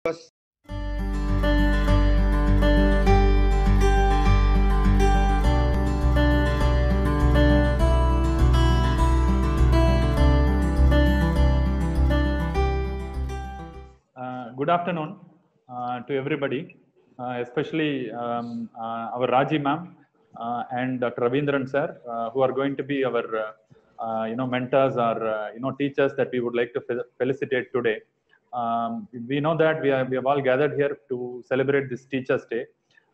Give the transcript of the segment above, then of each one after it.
Good afternoon to everybody, especially our Raji ma'am and Dr. Ravindran sir, who are going to be our mentors or teachers that we would like to felicitate today. We know that we have all gathered here to celebrate this Teachers' Day,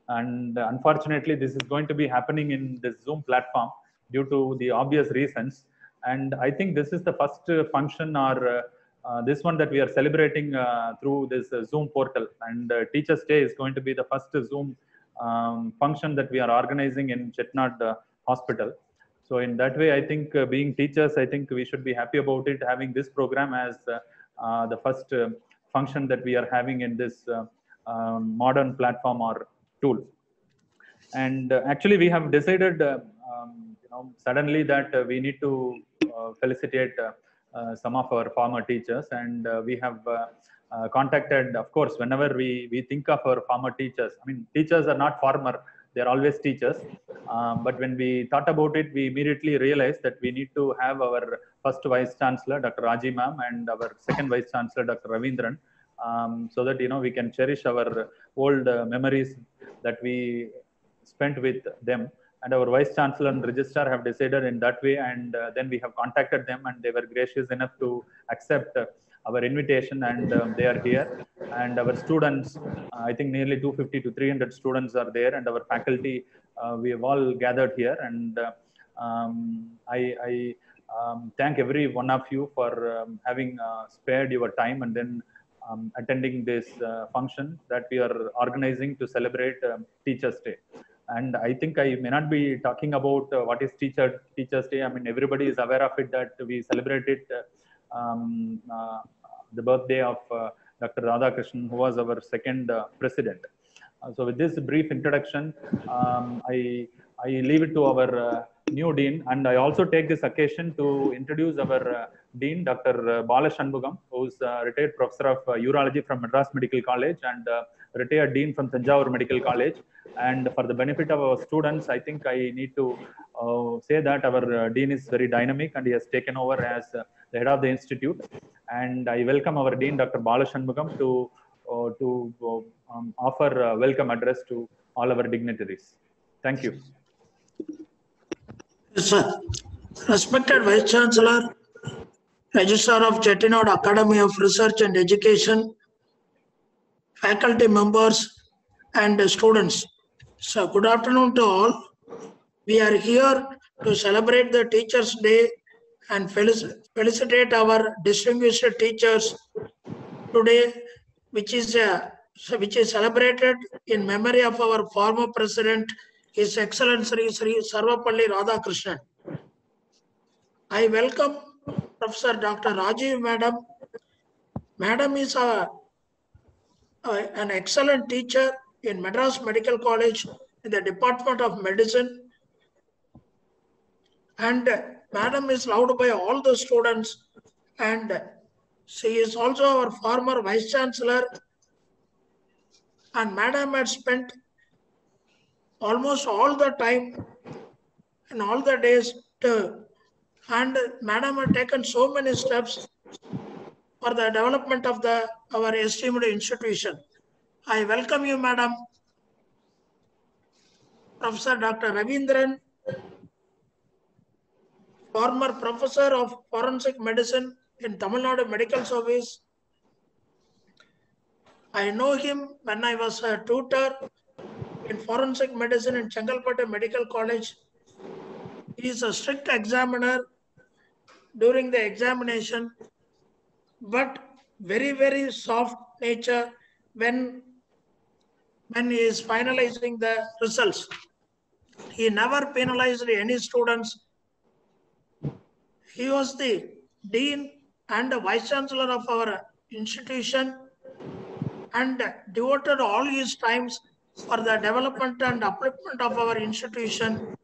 and unfortunately, this is going to be happening in this Zoom platform due to the obvious reasons. And I think this is the first function or this one that we are celebrating through this Zoom portal. And Teachers' Day is going to be the first Zoom function that we are organizing in Chettinad Hospital. So in that way, I think being teachers, I think we should be happy about it, having this program as the first function that we are having in this modern platform or tool. And actually, we have decided, suddenly that we need to felicitate some of our former teachers, and we have contacted, of course, whenever we think of our former teachers. I mean, teachers are not former; they are always teachers. But when we thought about it, we immediately realized that we need to have our first Vice Chancellor, Dr. Raji ma'am, and our second Vice Chancellor, Dr. Ravindran, so that we can cherish our old memories that we spent with them. And our Vice Chancellor and Registrar have decided in that way, and then we have contacted them, and they were gracious enough to accept our invitation, and they are here. And our students, I think nearly 250 to 300 students are there, and our faculty, we have all gathered here. And I thank every one of you for having spared your time and then attending this function that we are organizing to celebrate Teachers' Day. And I think I may not be talking about what is Teachers' Day. I mean, everybody is aware of it, that we celebrated the birthday of Dr. Radhakrishnan, who was our second president. So with this brief introduction, I leave it to our new dean, and I also take this occasion to introduce our dean, Dr. Bala Shanmugam, who is a retired professor of urology from Madras Medical College and retired dean from Thanjavur Medical College. And for the benefit of our students, I think I need to say that our dean is very dynamic, and he has taken over as the head of the institute. And I welcome our dean, Dr. Bala Shanmugam, to offer a welcome address to all our dignitaries. Thank you. Yes, sir. Respected Vice Chancellor, Registrar of Chettinad Academy of Research and Education, faculty members, and students. So, good afternoon to all. We are here to celebrate the Teachers' Day and felicitate our distinguished teachers today, which is celebrated in memory of our former president, His Excellency Sri Sarvapalli Radhakrishnan. I welcome Professor Dr. Rajiv Madam. Madam is an excellent teacher in Madras Medical College in the Department of Medicine, and Madam is loved by all the students, and she is also our former Vice Chancellor, and Madam had spent almost all the time and all the days and Madam had taken so many steps for the development of our esteemed institution. I welcome you, Madam. Professor Dr. Ravindran, former Professor of Forensic Medicine in Tamil Nadu Medical Service. I know him when I was a tutor in Forensic Medicine in Chengalpattu Medical College. He is a strict examiner during the examination, but very, very soft nature when he is finalizing the results. He never penalized any students. He was the dean and the vice chancellor of our institution and devoted all his times for the development and upliftment of our institution.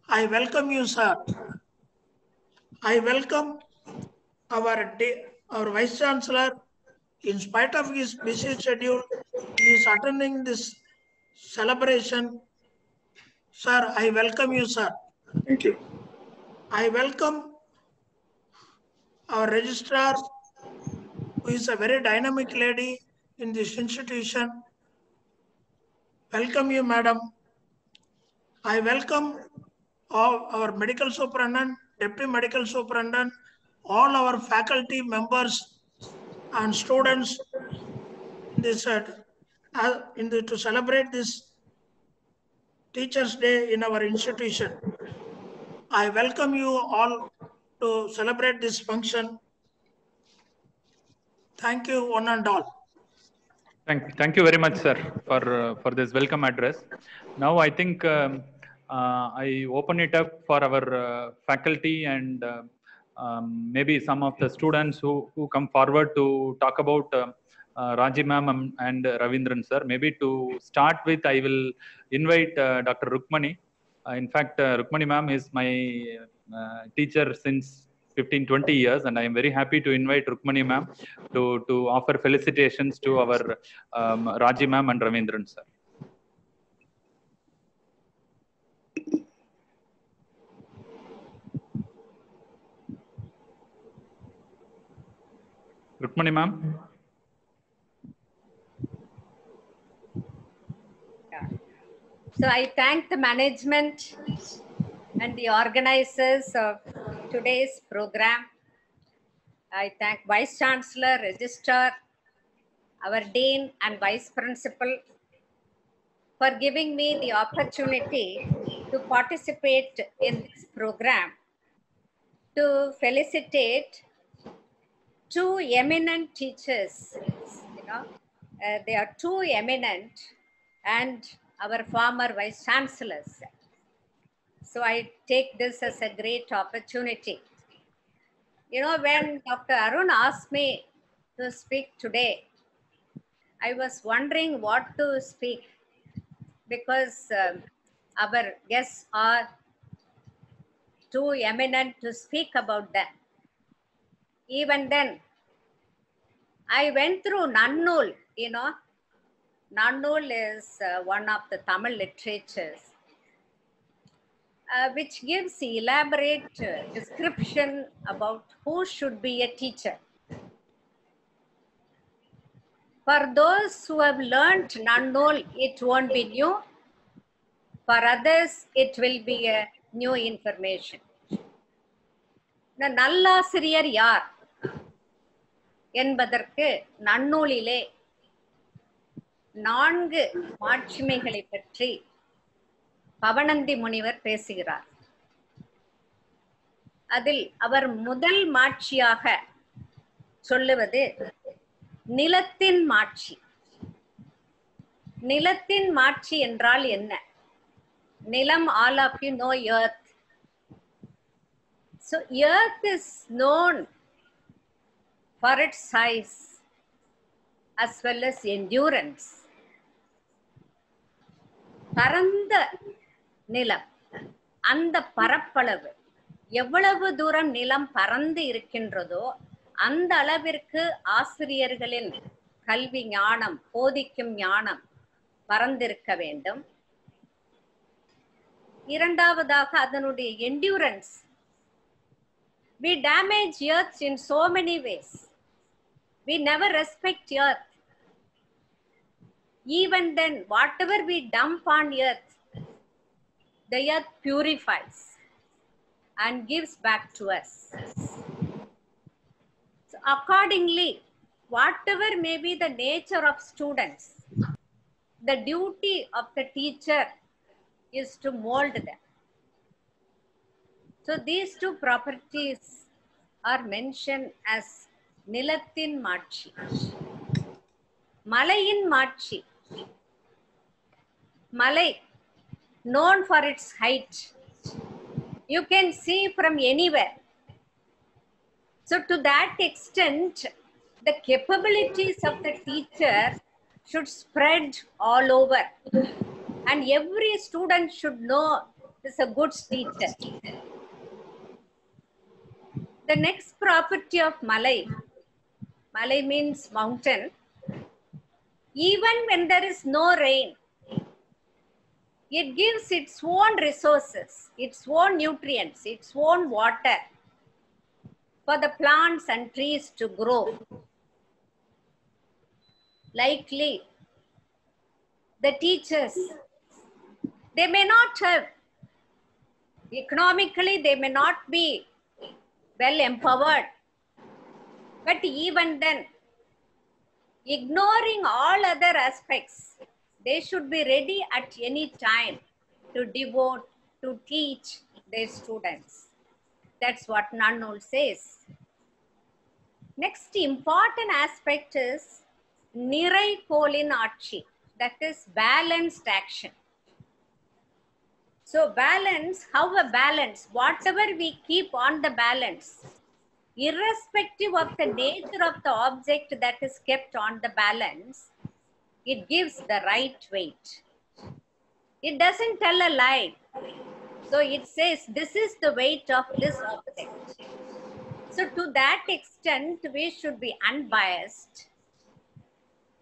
I welcome you, sir. I welcome our vice chancellor, In spite of his busy schedule, he is attending this celebration. Sir, I welcome you, sir. Thank you. I welcome our registrar, who is a very dynamic lady in this institution. Welcome you, madam. I welcome all our medical superintendent, deputy medical superintendent, all our faculty members and students in this to celebrate this Teachers' Day in our institution. I welcome you all to celebrate this function. Thank you, one and all. Thank you very much, sir, for this welcome address. Now I think I open it up for our faculty and maybe some of the students who come forward to talk about Raji ma'am and Ravindran sir. Maybe to start with, I will invite Dr. Rukmani. In fact, Rukmani ma'am is my teacher since 15-20 years, and I am very happy to invite Rukmani ma'am to offer felicitations to our Raji ma'am and Ravindran sir. Rukmani ma'am. So I thank the management and the organizers of today's program. I thank Vice Chancellor, Registrar, our Dean and Vice Principal for giving me the opportunity to participate in this program to felicitate two eminent teachers. They are two eminent and our former Vice Chancellors. So I take this as a great opportunity. When Dr. Arun asked me to speak today, I was wondering what to speak because our guests are too eminent to speak about them. Even then, I went through Nannul, Nannul is one of the Tamil literatures, which gives elaborate description about who should be a teacher. For those who have learned Nannul, it won't be new. For others, it will be a new information. நல்லாசிரியர் யார் என்பதற்கு நன்னூலிலே 4 மாட்சிமைகளை பற்றி பவணந்தி முனிவர் பேசுகிறார். அதில் அவர் முதல் மாட்சியாக சொல்லுவது நிலத்தின் மாட்சி. நிலத்தின் மாட்சி என்றால் என்ன? நிலம், all of you know earth. So earth is known for its size as well as endurance. பரந்த நிலம், அந்த பரப்பளவு எவ்வளவு தூரம் நிலம் பறந்து இருக்கின்றதோ அந்த அளவிற்கு ஆசிரியர்களின் கல்வி ஞானம், போதிக்கும் ஞானம் பறந்திருக்க வேண்டும். இரண்டாவதாக அதனுடைய endurance. We damage earth in so many ways. We never respect earth. Even then, whatever we dump on earth, the earth purifies and gives back to us. So accordingly, whatever may be the nature of students, the duty of the teacher is to mold them. So these two properties are mentioned as நிலத்தின் மாட்சி. மலையின் மாட்சி. Malay, known for its height. You can see from anywhere. So to that extent, the capabilities of the teacher should spread all over. And every student should know this is a good teacher. The next property of Malay Malay means mountain. Even when there is no rain, it gives its own resources, its own nutrients, its own water for the plants and trees to grow. Likely, the teachers, they may not have, economically, they may not be well empowered, but even then, ignoring all other aspects, they should be ready at any time to devote, to teach their students. That's what Nannul says. Next important aspect is Nirai Kolin Achi, that is balanced action. So balance, how a balance, whatever we keep on the balance, irrespective of the nature of the object that is kept on the balance, it gives the right weight. It doesn't tell a lie. So it says, this is the weight of this object. So to that extent, we should be unbiased,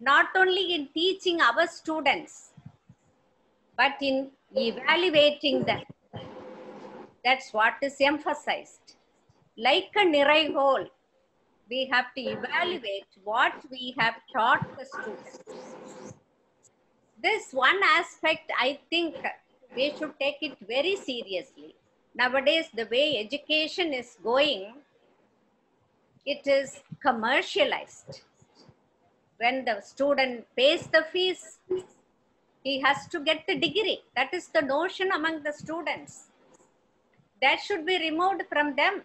not only in teaching our students, but in evaluating them. That's what is emphasized. Like a Nirai hole, we have to evaluate what we have taught the students. This one aspect, I think we should take it very seriously. Nowadays, the way education is going, it is commercialized. When the student pays the fees, he has to get the degree. That is the notion among the students. That should be removed from them.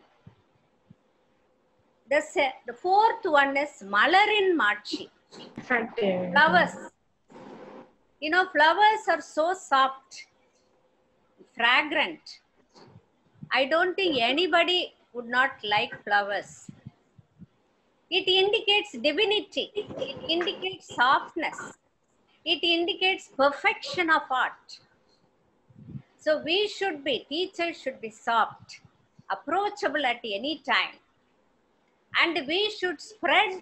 The fourth one is Malarin Machi. Flowers. You know, flowers are so soft, fragrant. I don't think anybody would not like flowers. It indicates divinity. It indicates softness. It indicates perfection of art. So we should be, teachers should be soft, approachable at any time. And we should spread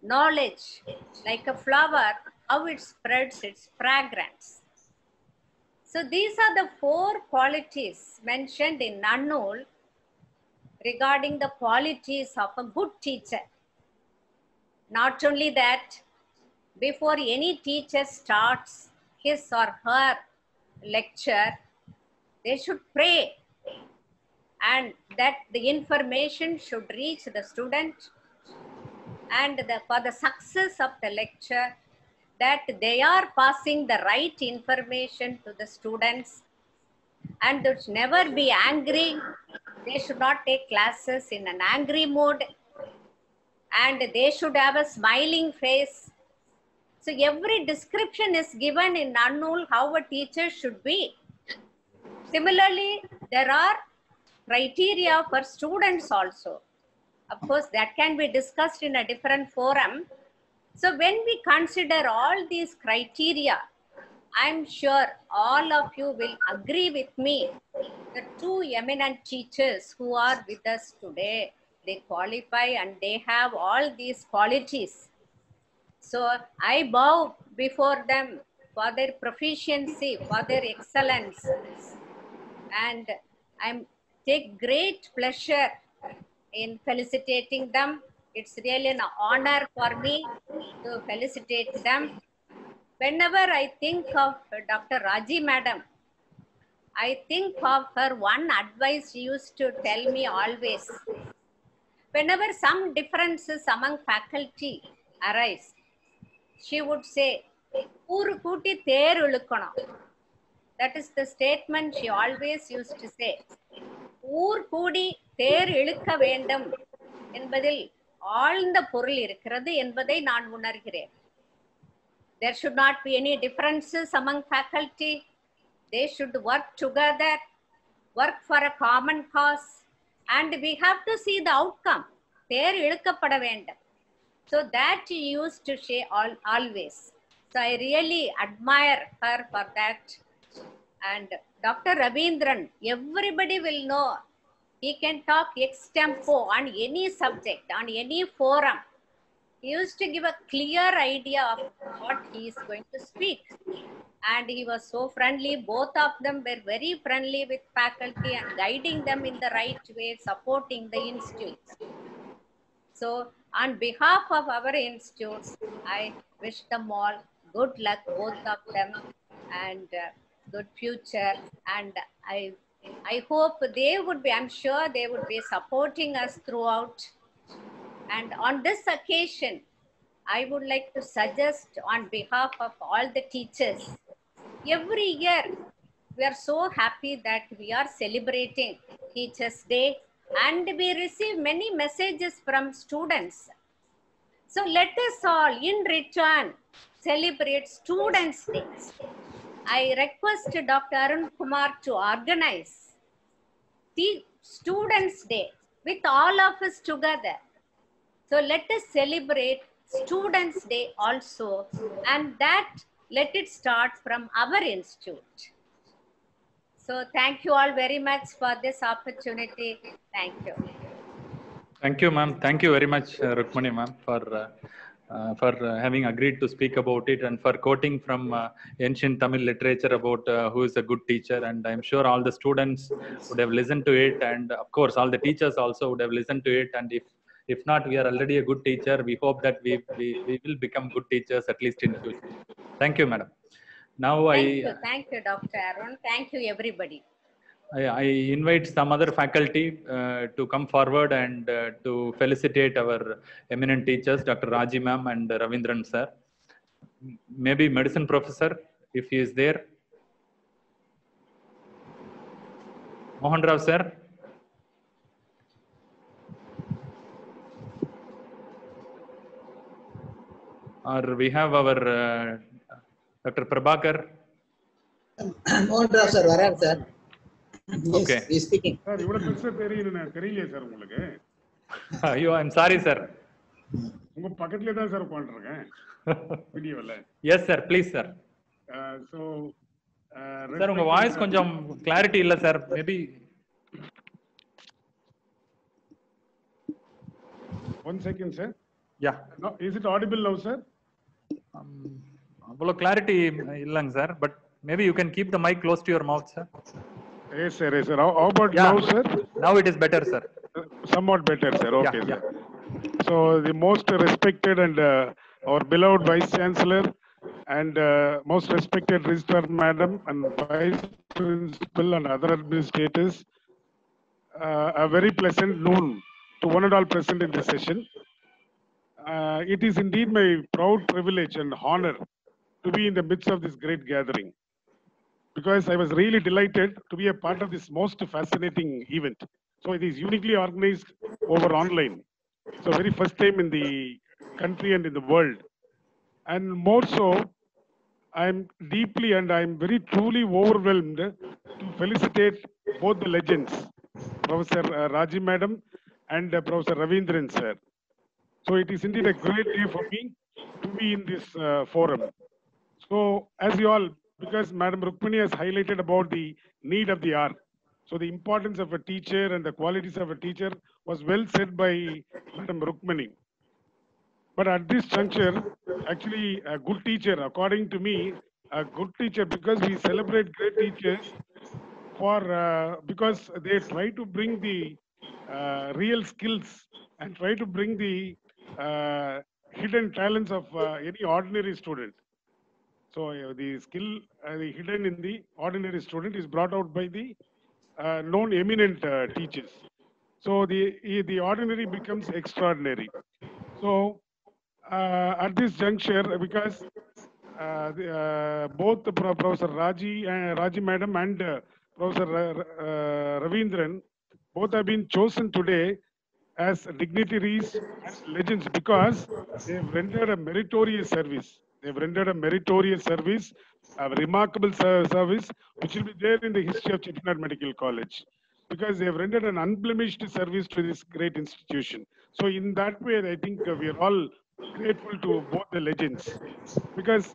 knowledge like a flower, how it spreads its fragrance. So these are the 4 qualities mentioned in Nannul regarding the qualities of a good teacher. Not only that, before any teacher starts his or her lecture, they should pray, and that the information should reach the student, and for the success of the lecture, that they are passing the right information to the students, and they should never be angry. They should not take classes in an angry mood, and they should have a smiling face. So every description is given in Nannul how a teacher should be. Similarly, there are criteria for students also. Of course, that can be discussed in a different forum. So when we consider all these criteria, I'm sure all of you will agree with me. The 2 eminent teachers who are with us today, they qualify and they have all these qualities. So I bow before them for their proficiency, for their excellence. And I take great pleasure in felicitating them. It's really an honor for me to felicitate them. Whenever I think of Dr. Raji Madam, I think of her one advice she used to tell me always. Whenever some differences among faculty arise, she would say, "Ooru kooti ther ulukkanam." That is the statement she always used to say. "Oor koodi ther ilukka vendum" என்பதில் ஆழ்ந்த பொருள் இருக்கிறது என்பதை நான் உணர்கிறேன். There should not be any differences among faculty. They should work together, work for a common cause, and we have to see the outcome. தேர் இழுக்கப்பட வேண்டும். So that she used to say always. So I really admire her for that. And Dr. Ravindran, everybody will know. He can talk extempo on any subject, on any forum. He used to give a clear idea of what he is going to speak. And he was so friendly. Both of them were very friendly with faculty and guiding them in the right way, supporting the institutes. So on behalf of our institutes, I wish them all good luck, both of them, and good future. And I hope they would be, I'm sure they would be supporting us throughout. And on this occasion, I would like to suggest on behalf of all the teachers, every year we are so happy that we are celebrating Teachers' Day and we receive many messages from students. So let us all in return celebrate Students' Day. I request Dr. Arun Kumar to organize the Students' Day with all of us together. So let us celebrate Students' Day also, and that let it start from our institute. So thank you all very much for this opportunity. Thank you. Thank you, ma'am. Thank you very much, Rukmani, ma'am, for having agreed to speak about it and for quoting from ancient Tamil literature about who is a good teacher. And I'm sure all the students would have listened to it, and of course, all the teachers also would have listened to it. And if not, we are already a good teacher. We hope that we will become good teachers at least in future. Thank you, madam. Now Thank you, Dr. Arun. Thank you, everybody. I invite some other faculty to come forward and to felicitate our eminent teachers, Dr. Raji ma'am and Ravindran sir. Maybe medicine professor, if he is there. Mohan Rao sir. Or we have our Dr. Prabhakar. Mohan Rao sir, where sir? Yes, Okay. he is speaking. Sir, you would have தெரியலையே sir உங்களுக்கு. ஐயோ, I'm sorry sir. உங்க பக்கத்துலயே தான் sir உட்கார்ந்திருக்கேன் வீடியோல. Yes sir, please sir. So sir, உங்க voice கொஞ்சம் clarity இல்ல sir. Maybe 1 second sir. Yeah. No, is it audible now sir? அவ்வளோ clarity இல்லங்க sir, but maybe you can keep the mic close to your mouth sir. Yes sir, yes sir. How about now sir? Now it is better sir. Somewhat better sir. Okay Yeah, sir. So the most respected and our beloved Vice Chancellor and most respected Registrar Madam and Vice Principal and other administrators, a very pleasant noon to one and all present in this session. It is indeed my proud privilege and honor to be in the midst of this great gathering, because I was really delighted to be a part of this most fascinating event. So it is uniquely organized over online. So very first time in the country and in the world. And more so, I'm deeply and I'm very truly overwhelmed to felicitate both the legends, Professor Raji Madam and Professor Ravindran sir. So it is indeed a great day for me to be in this forum. So as you all, because Madam Rukmani has highlighted about the need of the hour. So the importance of a teacher and the qualities of a teacher was well said by Madam Rukmani. But at this juncture, actually a good teacher, according to me, a good teacher, because we celebrate great teachers for, because they try to bring the real skills and try to bring the hidden talents of any ordinary student. So the skill hidden in the ordinary student is brought out by the known eminent teachers. So the ordinary becomes extraordinary. So at this juncture, because both Professor Raji Madam and Professor Ravindran both have been chosen today as dignitaries and legends, because they have rendered a meritorious service. They've rendered a meritorious service, a remarkable service, which will be there in the history of Chettinad Medical College, because they have rendered an unblemished service to this great institution. So in that way, I think we are all grateful to both the legends, because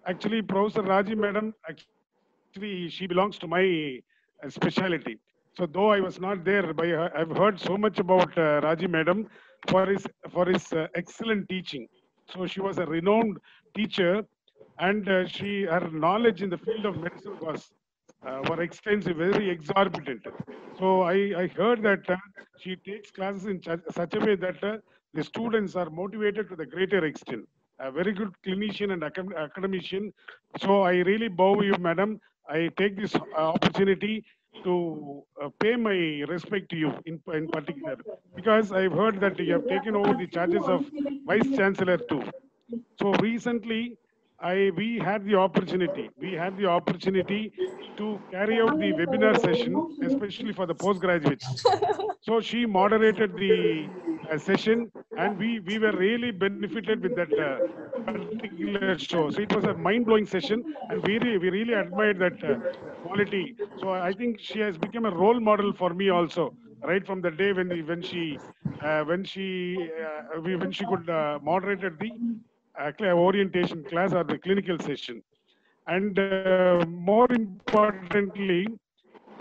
actually Professor Raji Madam, actually she belongs to my specialty. So though I was not there, I've heard so much about Raji Madam for his excellent teaching. So she was a renowned teacher, and her knowledge in the field of medicine were extensive, very exorbitant. So I heard that she takes classes in such a way that the students are motivated to the greater extent. A very good clinician and academician. So I really bow you, madam. I take this opportunity to pay my respect to you in particular, because I've heard that you have taken over the charges of Vice Chancellor too. So recently, we had the opportunity to carry out the webinar session, especially for the postgraduates. So she moderated the session, and we were really benefited with that particular show. So it was a mind-blowing session, and we really admired that quality. So I think she has become a role model for me also, right from the day when she could moderated the orientation class or the clinical session. And more importantly,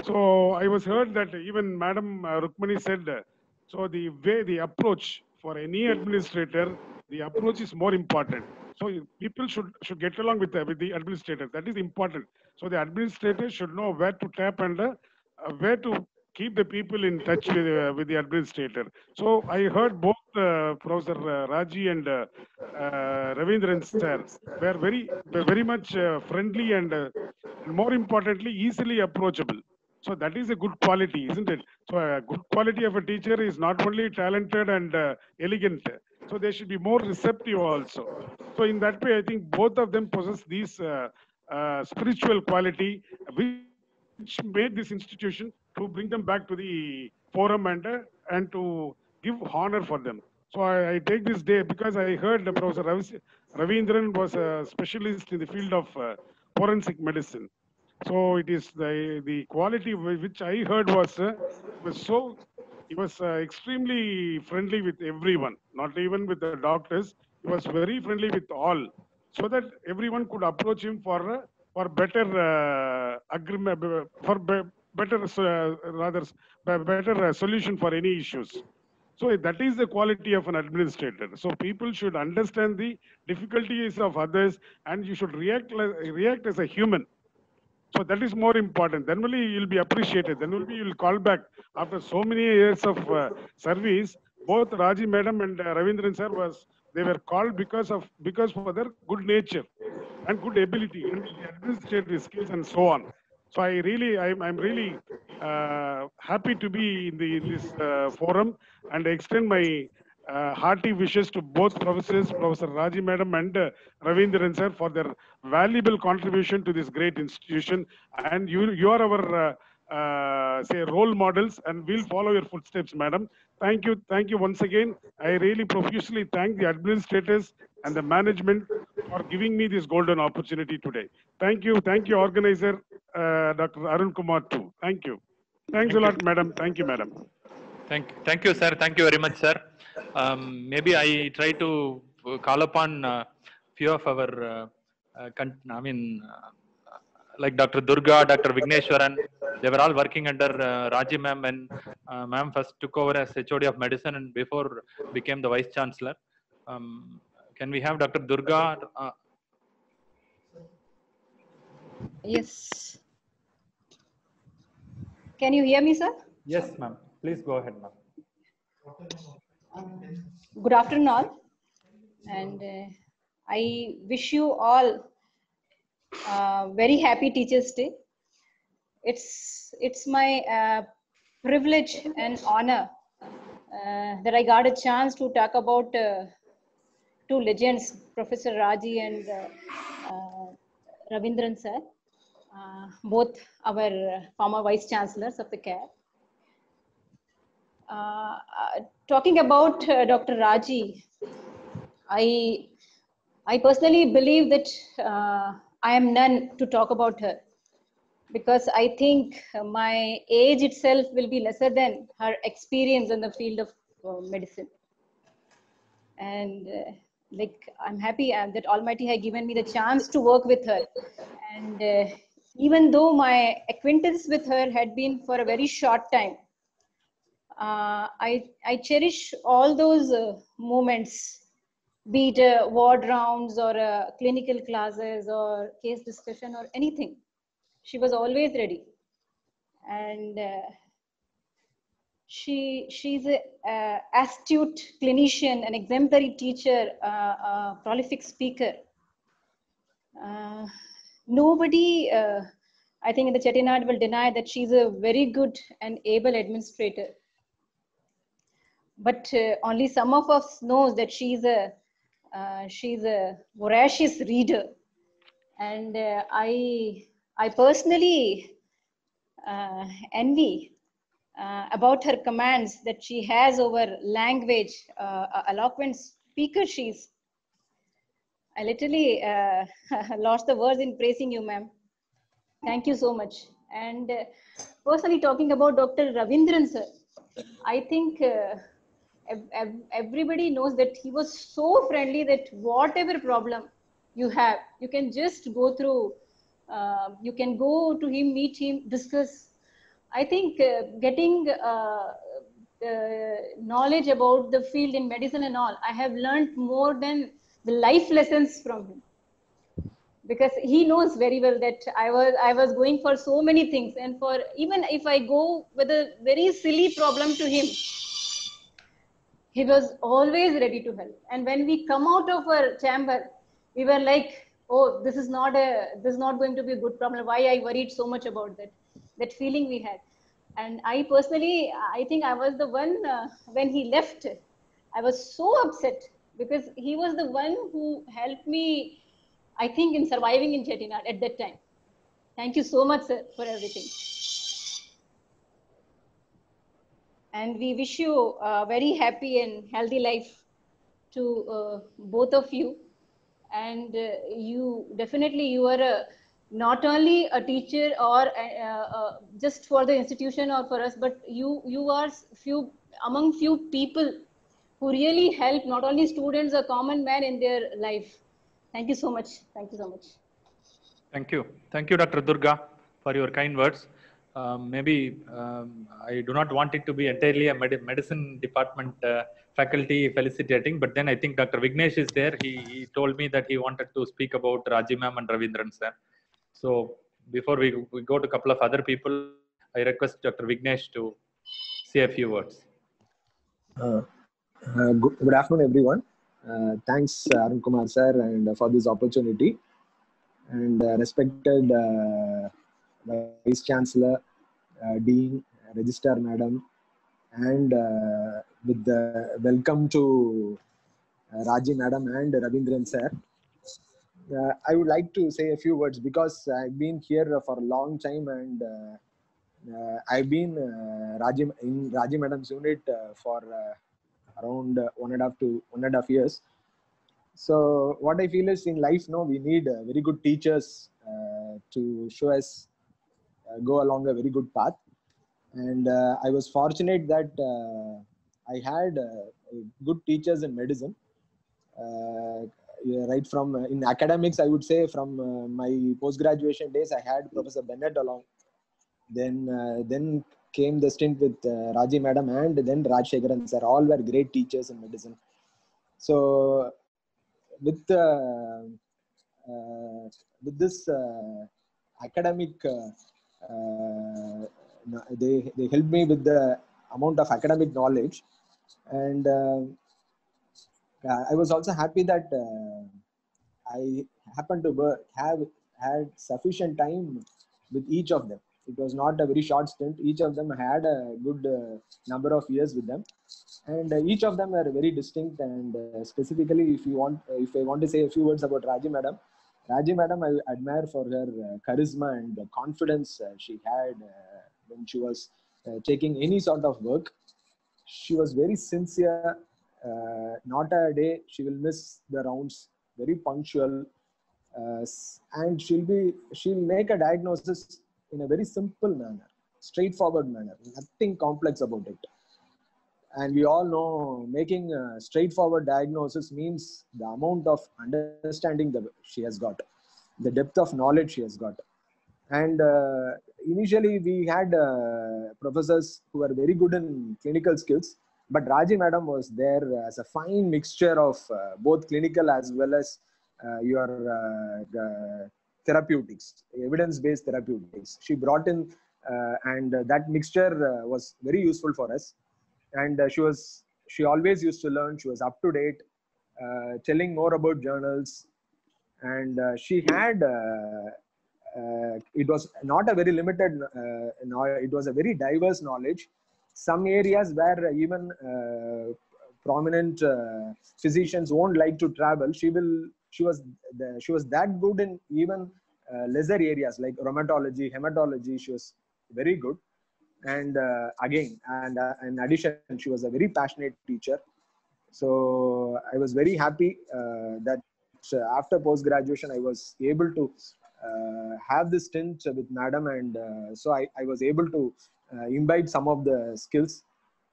so I was heard that even Madam Rukmani said, so the approach for any administrator, the approach is more important. So people should get along with the administrator. That is important. So the administrator should know where to tap and where to keep the people in touch with the administrator. So I heard both Professor Raji and Ravindran sir were very much friendly and more importantly, easily approachable. So that is a good quality, isn't it? So a good quality of a teacher is not only talented and elegant, so they should be more receptive also. So in that way, I think both of them possess these spiritual quality, which made this institution to bring them back to the forum and to give honor for them. So I take this day because I heard Professor Ravindran was a specialist in the field of forensic medicine. So it is the quality which I heard was he was extremely friendly with everyone, not even with the doctors. He was very friendly with all, so that everyone could approach him for better agreement, for better solution for any issues. So that is the quality of an administrator. So people should understand the difficulties of others, and you should react as a human. So that is more important. Then only you'll be appreciated. Then only you'll call back. After so many years of service, both Raji Madam and Ravindran sir they were called because for their good nature and good ability and administrative skills and so on. So I'm really happy to be in this forum and extend my hearty wishes to both professors, Professor Raji Madam and Ravindran sir, for their valuable contribution to this great institution. And you are our say role models, and we'll follow your footsteps, Madam. Thank you once again. I really profusely thank the administrators and the management for giving me this golden opportunity today. Thank you, organizer Dr. Arun Kumar too. Thank you. Thanks a lot, Madam. Thank you, Madam. Thank you, sir. Thank you very much, sir. Maybe I try to call upon few of our, like Dr. Durga, Dr. Vigneshwaran. They were all working under Raji ma'am when ma'am first took over as HOD of medicine and before became the Vice Chancellor. Can we have Dr. Durga? Yes. Can you hear me, sir? Yes, ma'am. Please go ahead, ma'am. Good afternoon, all. And I wish you all very happy Teachers' Day. It's my privilege and honor that I got a chance to talk about two legends, Professor Raji and Ravindran sir, both our former Vice Chancellors of the CARE. Talking about Dr. Raji, I personally believe that I am none to talk about her, because I think my age itself will be lesser than her experience in the field of medicine. And like, I'm happy that Almighty had given me the chance to work with her. And even though my acquaintance with her had been for a very short time, I cherish all those moments, be it ward rounds or clinical classes or case discussion or anything. She was always ready, and she's a astute clinician, an exemplary teacher, a prolific speaker. Nobody, I think, in the Chettinad will deny that she's a very good and able administrator. But only some of us knows that she's a voracious reader, and I personally envy about her commands that she has over language, eloquent speaker she is. I literally lost the words in praising you, ma'am. Thank you so much. And personally talking about Dr. Ravindran sir, I think everybody knows that he was so friendly that whatever problem you have, you can just go through, you can go to him, meet him, discuss. I think getting knowledge about the field in medicine and all, I have learned more than the life lessons from him, because he knows very well that I was going for so many things, and for even if I go with a very silly problem to him, he was always ready to help. And when we come out of our chamber, we were like, oh, this is not going to be a good problem. Why I worried so much about that feeling we had. And I personally, I think I was the one, when he left, I was so upset, because he was the one who helped me, I think, in surviving in Chettinad at that time. Thank you so much, sir, for everything. And we wish you a very happy and healthy life to both of you. And you definitely, you are not only a teacher or just for the institution or for us, but you are among few people who really help not only students, a common man in their life. Thank you so much. Thank you so much. Thank you. Thank you, Dr. Durga, for your kind words. Maybe I do not want it to be entirely a medicine department faculty felicitating, but then I think Dr. Vignesh is there. He told me that he wanted to speak about Raji ma'am and Ravindran sir. So before we go to a couple of other people, I request Dr. Vignesh to say a few words. Good afternoon, everyone. Thanks, Arun Kumar sir, and for this opportunity. And respected Vice Chancellor, Dean, Registrar Madam, and with the welcome to Raji Madam and Ravindran sir. I would like to say a few words because I've been here for a long time, and I've been in Raji Madam's unit for around 1.5 years. So what I feel is in life, we need very good teachers to show us go along a very good path. And I was fortunate that I had good teachers in medicine. Right from in academics, I would say from my post-graduation days, I had Professor Bennett along. Then came the stint with Raji Madam and then Rajshekharan sir. All were great teachers in medicine. So with this academic, they helped me with the amount of academic knowledge, and I was also happy that I happened to have had sufficient time with each of them. It was not a very short stint. Each of them had a good number of years with them, and each of them are very distinct. And specifically, if I want to say a few words about Raji Madam, I admire for her charisma and the confidence she had when she was taking any sort of work. She was very sincere. Not a day she will miss the rounds. Very punctual, and she'll make a diagnosis in a very simple manner, straightforward manner, nothing complex about it. And we all know making a straightforward diagnosis means the amount of understanding that she has got, the depth of knowledge she has got. And initially we had professors who were very good in clinical skills, but Raji madam was there as a fine mixture of both clinical as well as your therapeutics, evidence-based therapeutics. She brought in, and that mixture was very useful for us. And she always used to learn. She was up to date, telling more about journals, and she had. It was not a very limited. It was a very diverse knowledge. Some areas where even prominent physicians won't like to travel, she was that good in even lesser areas like rheumatology, hematology. She was very good. And again, and in addition, she was a very passionate teacher. So I was very happy that after post graduation I was able to have this stint with madam, and so I was able to imbibe some of the skills.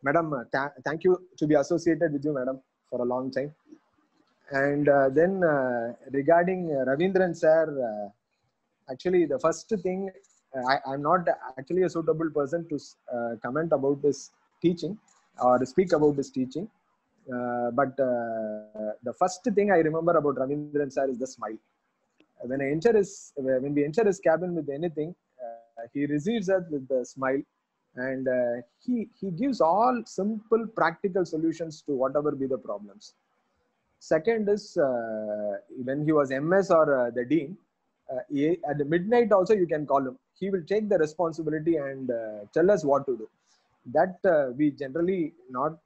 Madam, thank you to be associated with you, madam, for a long time. And then regarding Ravindran sir, actually the first thing, I'm not actually a suitable person to comment about his teaching or speak about his teaching. But the first thing I remember about Ravindran sir is the smile. When we enter his cabin with anything, he receives us with a smile, and he gives all simple practical solutions to whatever be the problems. Second is when he was MS or the dean, at the midnight also you can call him. He will take the responsibility and tell us what to do. That we generally not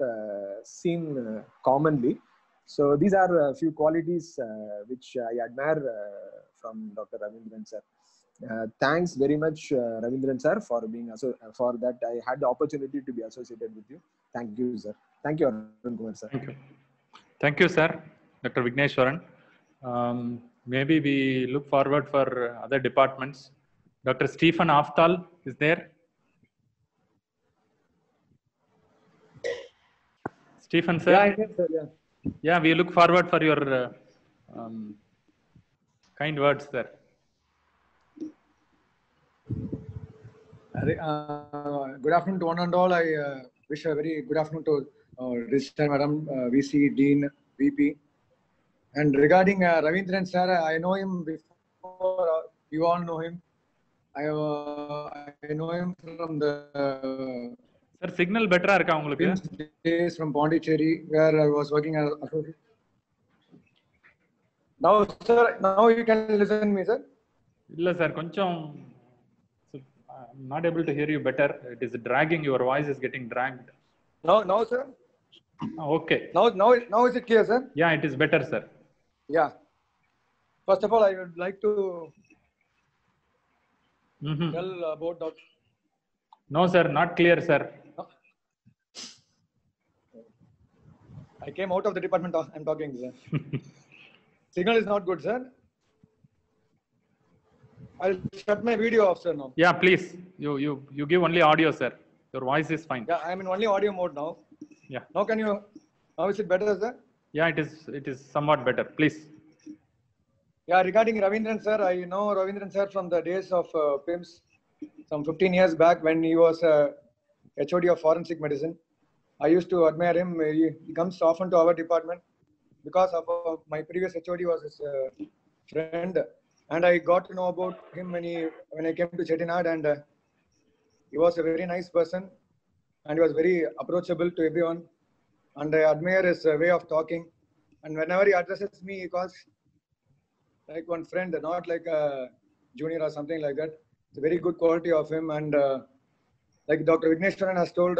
seen commonly. So these are a few qualities which I admire from Dr. Ravindran sir. Thanks very much, Ravindran sir, for being for that I had the opportunity to be associated with you. Thank you, sir. Thank you, Arun Kumar sir. Thank you. Thank you, sir, Dr. Vigneshwaran. Maybe we look forward for other departments. Dr. Stephen Aftal is there. Stephen, sir. Yeah, I think so, yeah. Yeah, we look forward for your kind words, sir. Good afternoon to one and all. I wish a very good afternoon to Registrar Madam, VC, Dean, VP. And regarding Ravindran sir, I know him before. You all know him. I know him from the Sir, signal better இருக்கா உங்களுக்கு? days from Pondicherry, where I was working as associate. Now, sir, now you can listen to me, sir. இல்ல sir, கொஞ்சம் I'm not able to hear you better. It is dragging. Your voice is getting dragged. Now, sir. Okay. Now is it clear, sir? Yeah, it is better, sir. Yeah. First of all, I would like to tell about Dr. No, sir, not clear, sir. I came out of the department. I'm talking, sir. Signal is not good, sir. I'll shut my video off, sir, now. Yeah, please. You give only audio, sir. Your voice is fine. Yeah, I'm in only audio mode now. Yeah. Now is it better, sir? Yeah, it is somewhat better. Please. Yeah, regarding Ravindran sir, I know Ravindran sir from the days of PIMS, some 15 years back when he was HOD of forensic medicine. I used to admire him. He comes often to our department because of my previous HOD was his friend, and I got to know about him when I came to Chettinad, and he was a very nice person, and he was very approachable to everyone, and I admire his way of talking. And whenever he addresses me, he calls like one friend, not like a junior or something like that. It's a very good quality of him, and like Dr. Vigneshwaran has told,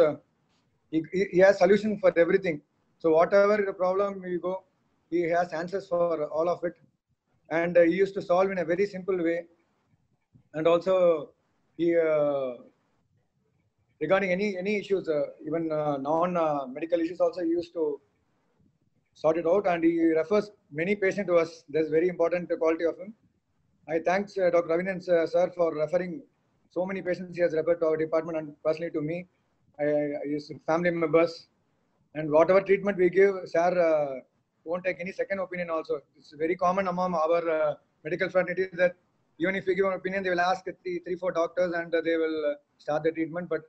he has solution for everything. So whatever the problem you go, he has answers for all of it, and he used to solve in a very simple way. And also, he regarding any issues, even non-medical issues, also he used to sort it out, and he refers many patients to us. That's very important quality of him. I thank Dr. Ravindran sir for referring so many patients he has referred to our department and personally to me, his family members. And whatever treatment we give, sir won't take any second opinion also. It's very common among our medical fraternity that Even if we give an opinion, they will ask three, 4 doctors and they will start the treatment. But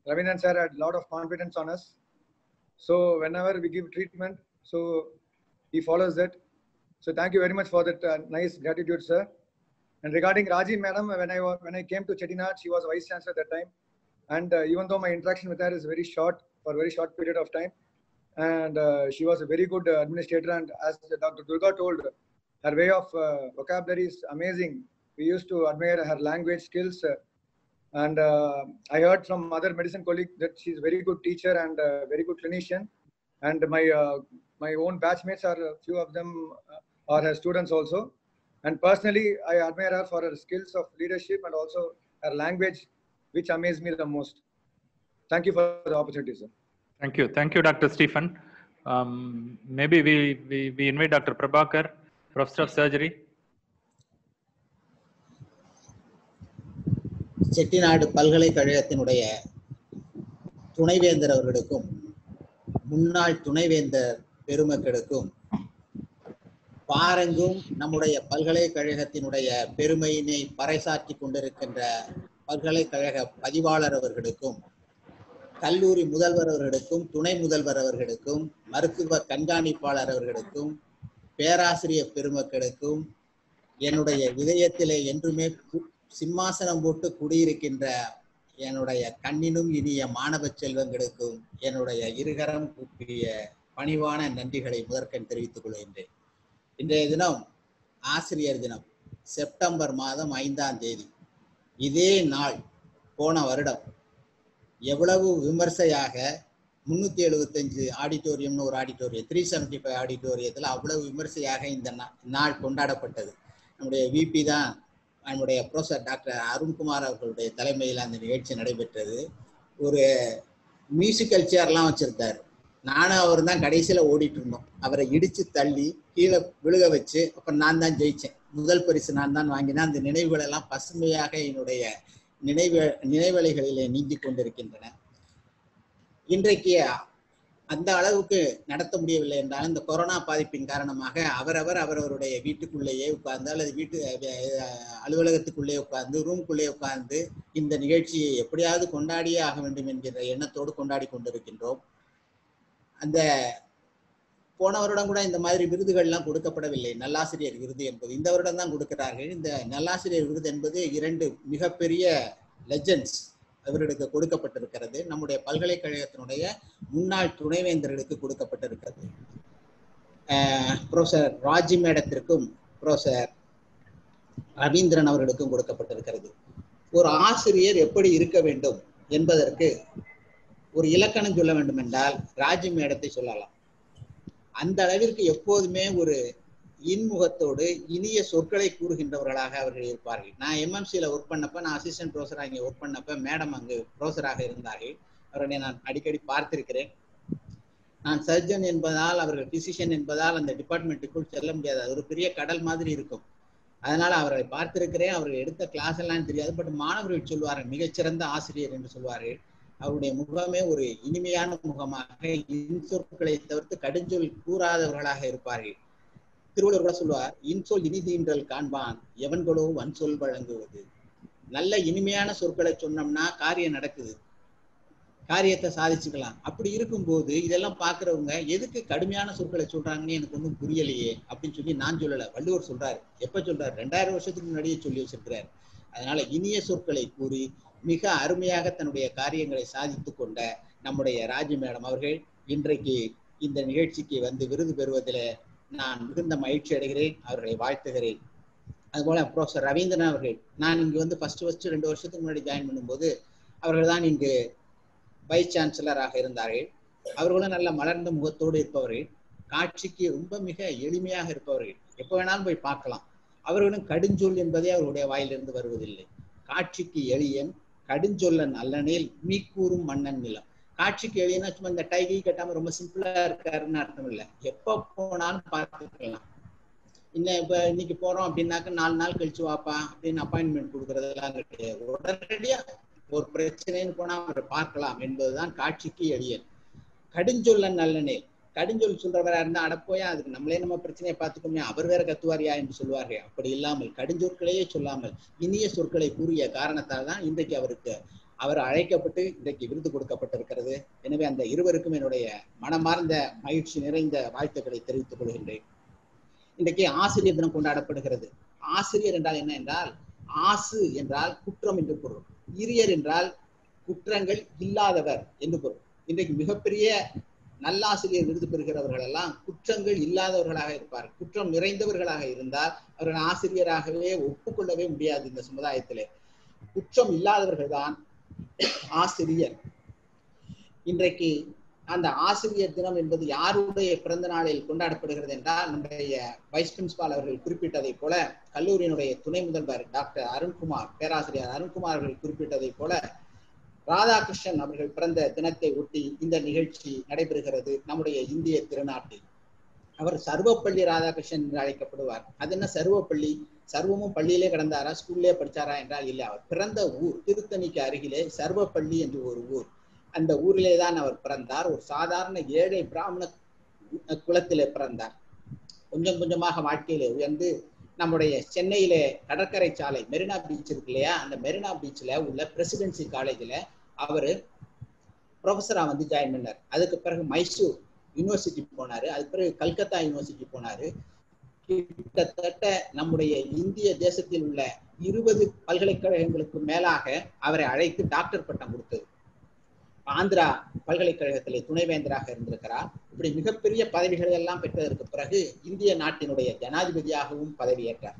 Ravindran sir had a lot of confidence on us. So whenever we give treatment, so he follows that. So thank you very much for that nice gratitude, sir. And regarding Raji madam, when I came to Chettinad, she was vice chancellor at that time. And even though my interaction with her is very short, for a very short period of time, and she was a very good administrator. And as Dr. Durga told, her way of vocabulary is amazing. We used to admire her language skills. And I heard from other medicine colleagues that she's a very good teacher and a very good clinician. And my own batchmates are a few of them are her students also. And personally, I admire her for her skills of leadership and also her language, which amazed me the most. Thank you for the opportunity, sir. Thank you, Dr. Stephen. Maybe we invite Dr. Prabhakar, Professor of Surgery. Chettinad பல்கலைக்கழகத்தினுடைய துணைவேந்தர் அவர்களுக்கும் முன்னாள் துணைவேந்தர் பெருமக்களுக்கும் பாரெங்கும் நம்முடைய பல்கலைக்கழகத்தினுடைய பெருமையினை பறைசாற்றி கொண்டிருக்கின்ற பல்கலைக்கழக பதிவாளர் அவர்களுக்கும் கல்லூரி முதல்வர் அவர்களுக்கும் துணை முதல்வர் அவர்களுக்கும் மருத்துவ கண்காணிப்பாளர் அவர்களுக்கும் பேராசிரியர் பெருமக்களுக்கும் என்னுடைய இதயத்திலே என்றுமே சிம்மாசனம் போட்டு குடியிருக்கின்ற என்னுடைய கண்ணினும் இனிய மாணவ செல்வங்களுக்கும் என்னுடைய இருகரம் கூப்பிய பணிவான நன்றிகளை முதற்கண் தெரிவித்துக் கொள்கின்றேன். இன்றைய தினம் ஆசிரியர் தினம், செப்டம்பர் மாதம் 5ஆம் தேதி. இதே நாள் போன வருடம் எவ்வளவு விமர்சையாக 375 ஆடிட்டோரியம்னு ஒரு ஆடிட்டோரியம், 375 ஆடிட்டோரியத்தில் அவ்வளவு விமர்சையாக இந்த நாள் கொண்டாடப்பட்டது. நம்முடைய விபி தான், நம்முடைய ப்ரொஃபசர் டாக்டர் அருண்குமார் அவர்களுடைய தலைமையில் அந்த நிகழ்ச்சி நடைபெற்றது. ஒரு மியூசிக்கல் சேர்லாம் வச்சிருந்தாரு. நானும் அவர் தான் கடைசியில் ஓடிட்டு இருந்தோம். அவரை இடிச்சு தள்ளி கீழே விழுக வச்சு அப்புறம் நான் தான் ஜெயிச்சேன். முதல் பரிசு நான் தான் வாங்கினேன். அந்த நினைவுகள் எல்லாம் பசுமையாக என்னுடைய நினைவலைகளிலே நீந்தி கொண்டிருக்கின்றன. இன்றைக்கு அந்த அளவுக்கு நடத்த முடியவில்லை என்றாலும் இந்த கொரோனா பாதிப்பின் காரணமாக அவரவருடைய வீட்டுக்குள்ளேயே உட்கார்ந்து அல்லது வீட்டு அலுவலகத்துக்குள்ளே உட்கார்ந்து ரூம்குள்ளே உட்கார்ந்து இந்த நிகழ்ச்சியை எப்படியாவது கொண்டாடியே ஆக வேண்டும் என்கிற எண்ணத்தோடு கொண்டாடி கொண்டிருக்கின்றோம். அந்த போன வருடம் கூட இந்த மாதிரி விருதுகள்லாம் கொடுக்கப்படவில்லை. நல்லாசிரியர் விருது என்பது இந்த வருடம் தான் கொடுக்கிறார்கள். இந்த நல்லாசிரியர் விருது என்பது 2 மிகப்பெரிய லெஜெண்ட்ஸ் அவர்களுக்கு கொடுக்கப்பட்டிருக்கிறது. நம்முடைய பல்கலைக்கழகத்தினுடைய முன்னாள் துணைவேந்தர்களுக்கு கொடுக்கப்பட்டிருக்கிறது. ப்ரொஃபசர் ராஜி மேடத்திற்கும் ப்ரொஃபசர் ரவீந்திரன் அவர்களுக்கும் கொடுக்கப்பட்டிருக்கிறது. ஒரு ஆசிரியர் எப்படி இருக்க வேண்டும் என்பதற்கு ஒரு இலக்கணம் சொல்ல வேண்டும் என்றால் ராஜி மேடத்தை சொல்லலாம். அந்த அளவிற்கு எப்போதுமே ஒரு இன்முகத்தோடு இனிய சொற்களை கூறுகின்றவர்களாக அவர்கள் இருப்பார்கள். நான் எம்எம்சியில் ஒர்க் பண்ணப்ப, நான் அசிஸ்டன்ட் ப்ரொஃபஸராக இங்கே ஒர்க் பண்ணப்ப மேடம் அங்கு ப்ரொஃபஸராக இருந்தார்கள். அவர்களை நான் அடிக்கடி பார்த்திருக்கிறேன். நான் சர்ஜன் என்பதால், அவர்கள் பிசிஷியன் என்பதால் அந்த டிபார்ட்மெண்ட்டுக்குள் செல்ல முடியாது. அது ஒரு பெரிய கடல் மாதிரி இருக்கும். அதனால அவர்களை பார்த்திருக்கிறேன். அவர்கள் எடுத்த கிளாஸ் எல்லாம் தெரியாது. பட் மாணவர்கள் சொல்வார்கள் மிகச்சிறந்த ஆசிரியர் என்று சொல்வார்கள். அவருடைய முகமே ஒரு இனிமையான முகமாக, இன்சொற்களை தவிர்த்து கடுஞ்சொல் கூறாதவர்களாக இருப்பார்கள். திருவள்ளுவர் கூட சொல்வார், இன்சொல் இனிதீன்றல் காண்பான் எவன்களோ வன்சொல் வழங்குவது. நல்ல இனிமையான சொற்களை சொன்னோம்னா காரியம் நடக்குது, காரியத்தை சாதிச்சுக்கலாம். அப்படி இருக்கும்போது இதெல்லாம் பாக்குறவங்க எதுக்கு கடுமையான சொற்களை சொல்றாங்கன்னு எனக்கு ஒன்றும் புரியலையே அப்படின்னு சொல்லி நான் சொல்லல. வள்ளுவர் சொல்றாரு. எப்ப சொல்றாரு? 2000 வருஷத்துக்கு முன்னாடியே சொல்லி வச்சிருக்கிறார். அதனால இனிய சொற்களை கூறி மிக அருமையாக தன்னுடைய காரியங்களை சாதித்து கொண்ட நம்முடைய ராஜி மேடம் அவர்கள் இன்றைக்கு இந்த நிகழ்ச்சிக்கு வந்து விருது பெறுவதில் நான் மிகுந்த மகிழ்ச்சி அடைகிறேன். அவர்களை வாழ்த்துகிறேன். அதுபோல ப்ரொஃபசர் ரவீந்திரன் அவர்கள், நான் இங்கு வந்து ஃபர்ஸ்ட் 2 வருஷத்துக்கு முன்னாடி ஜாயின் பண்ணும்போது அவர்கள் தான் இங்கு வைஸ் சான்சலராக இருந்தார்கள். அவர்களும் நல்ல மலர்ந்த முகத்தோடு இருப்பவர்கள், காட்சிக்கு ரொம்ப மிக எளிமையாக இருப்பவர்கள், எப்போ வேணாலும் போய் பார்க்கலாம். அவர்களும் கடுஞ்சொல் என்பதே அவருடைய வாயிலிருந்து வருவதில்லை. காட்சிக்கு எளியன் கடுஞ்சொல்லன் அல்லனில் மீக்கூறும் மன்னன் நிலம். காட்சிக்கு எளியனா சும்மா இந்த டைகை கட்டாம ரொம்ப சிம்பிளா இருக்காருன்னு அர்த்தம் இல்லை. எப்ப போனாலும் பார்த்துக்கலாம். இன்னைக்கு போறோம் அப்படின்னாக்க 4 நாள் கழிச்சு வாப்பா அப்படின்னு அப்பாயின்மெண்ட் கொடுக்கறதெல்லாம் கிடையாது. உடனடியா ஒரு பிரச்சனைன்னு போனா அவரை பார்க்கலாம் என்பதுதான் காட்சிக்கு எளியன். கடுஞ்சொல்லன் நல்லனே, கடுஞ்சொல் சொல்றவரா இருந்தா அடப்போயா அதுக்கு நம்மளே நம்ம பிரச்சனையை பார்த்துக்கோமே அவர் வேற கத்துவாரியா என்று சொல்வார்கள். அப்படி இல்லாமல் கடுஞ்சொற்களையே சொல்லாமல் இனிய சொற்களை கூறிய காரணத்தால் தான் இன்றைக்கு அவர் அழைக்கப்பட்டு இன்றைக்கு விருது கொடுக்கப்பட்டிருக்கிறது. எனவே அந்த இருவருக்கும் என்னுடைய மனமார்ந்த மகிழ்ச்சி நிறைந்த வாழ்த்துக்களை தெரிவித்துக் கொள்கின்றேன். இன்றைக்கு ஆசிரியர் தினம் கொண்டாடப்படுகிறது. ஆசிரியர் என்றால் என்ன என்றால், ஆசு என்றால் குற்றம் என்று பொருள், இரியர் என்றால் குற்றங்கள் இல்லாதவர் என்று பொருள். இன்றைக்கு மிகப்பெரிய நல்லாசிரியர் விருது பெறுகிறவர்கள் எல்லாம் குற்றங்கள் இல்லாதவர்களாக இருப்பார்கள். குற்றம் நிறைந்தவர்களாக இருந்தால் அவர்கள் ஆசிரியராகவே ஒப்புக்கொள்ளவே முடியாது. இந்த சமுதாயத்திலே குற்றம் இல்லாதவர்கள் தான் ஆசிரியர். இன்றைக்கு அந்த ஆசிரியர் தினம் என்பது யாருடைய பிறந்த நாளில் கொண்டாடப்படுகிறது என்றால், நம்முடைய வைஸ் பிரின்சிபால் அவர்கள் குறிப்பிட்டதை போல, கல்லூரியினுடைய துணை முதல்வர் டாக்டர் அருண்குமார், பேராசிரியர் அருண்குமார் அவர்கள் குறிப்பிட்டதை போல, ராதாகிருஷ்ணன் அவர்கள் பிறந்த தினத்தை ஒட்டி இந்த நிகழ்ச்சி நடைபெறுகிறது நம்முடைய இந்திய திருநாட்டில். அவர் சர்வப்பள்ளி ராதாகிருஷ்ணன் என்று அழைக்கப்படுவார். அது என்ன சர்வப்பள்ளி? சர்வமும் பள்ளியிலே கிடந்தாரா, ஸ்கூல்லே படிச்சாரா என்றால் இல்லை. அவர் பிறந்த ஊர் திருத்தணிக்கு அருகிலே சர்வப்பள்ளி என்று ஒரு ஊர். அந்த ஊரிலே தான் அவர் பிறந்தார். ஒரு சாதாரண ஏழை பிராமண குலத்திலே பிறந்தார். கொஞ்சம் கொஞ்சமாக வாழ்க்கையிலே உயர்ந்து நம்முடைய சென்னையிலே கடற்கரை சாலை மெரினா பீச் இருக்கு இல்லையா, அந்த மெரினா பீச்ல உள்ள பிரசிடென்சி காலேஜ்ல அவரு ப்ரொஃபஸரா வந்து ஜாயின் பண்ணார். அதுக்கு பிறகு மைசூர் யூனிவர்சிட்டி போனாரு. அதுக்கு பிறகு கல்கத்தா யூனிவர்சிட்டி போனாரு. கிட்டத்தட்ட நம்முடைய இந்திய தேசத்தில் உள்ள 20 பல்கலைக்கழகங்களுக்கு மேலாக அவரை அழைத்து டாக்டர் பட்டம் கொடுத்தது. ஆந்திரா பல்கலைக்கழகத்திலே துணைவேந்தராக இருந்திருக்கிறார். இப்படி மிகப்பெரிய பதவிகளை எல்லாம் பெற்றதற்கு பிறகு இந்திய நாட்டினுடைய ஜனாதிபதியாகவும் பதவியேற்றார்.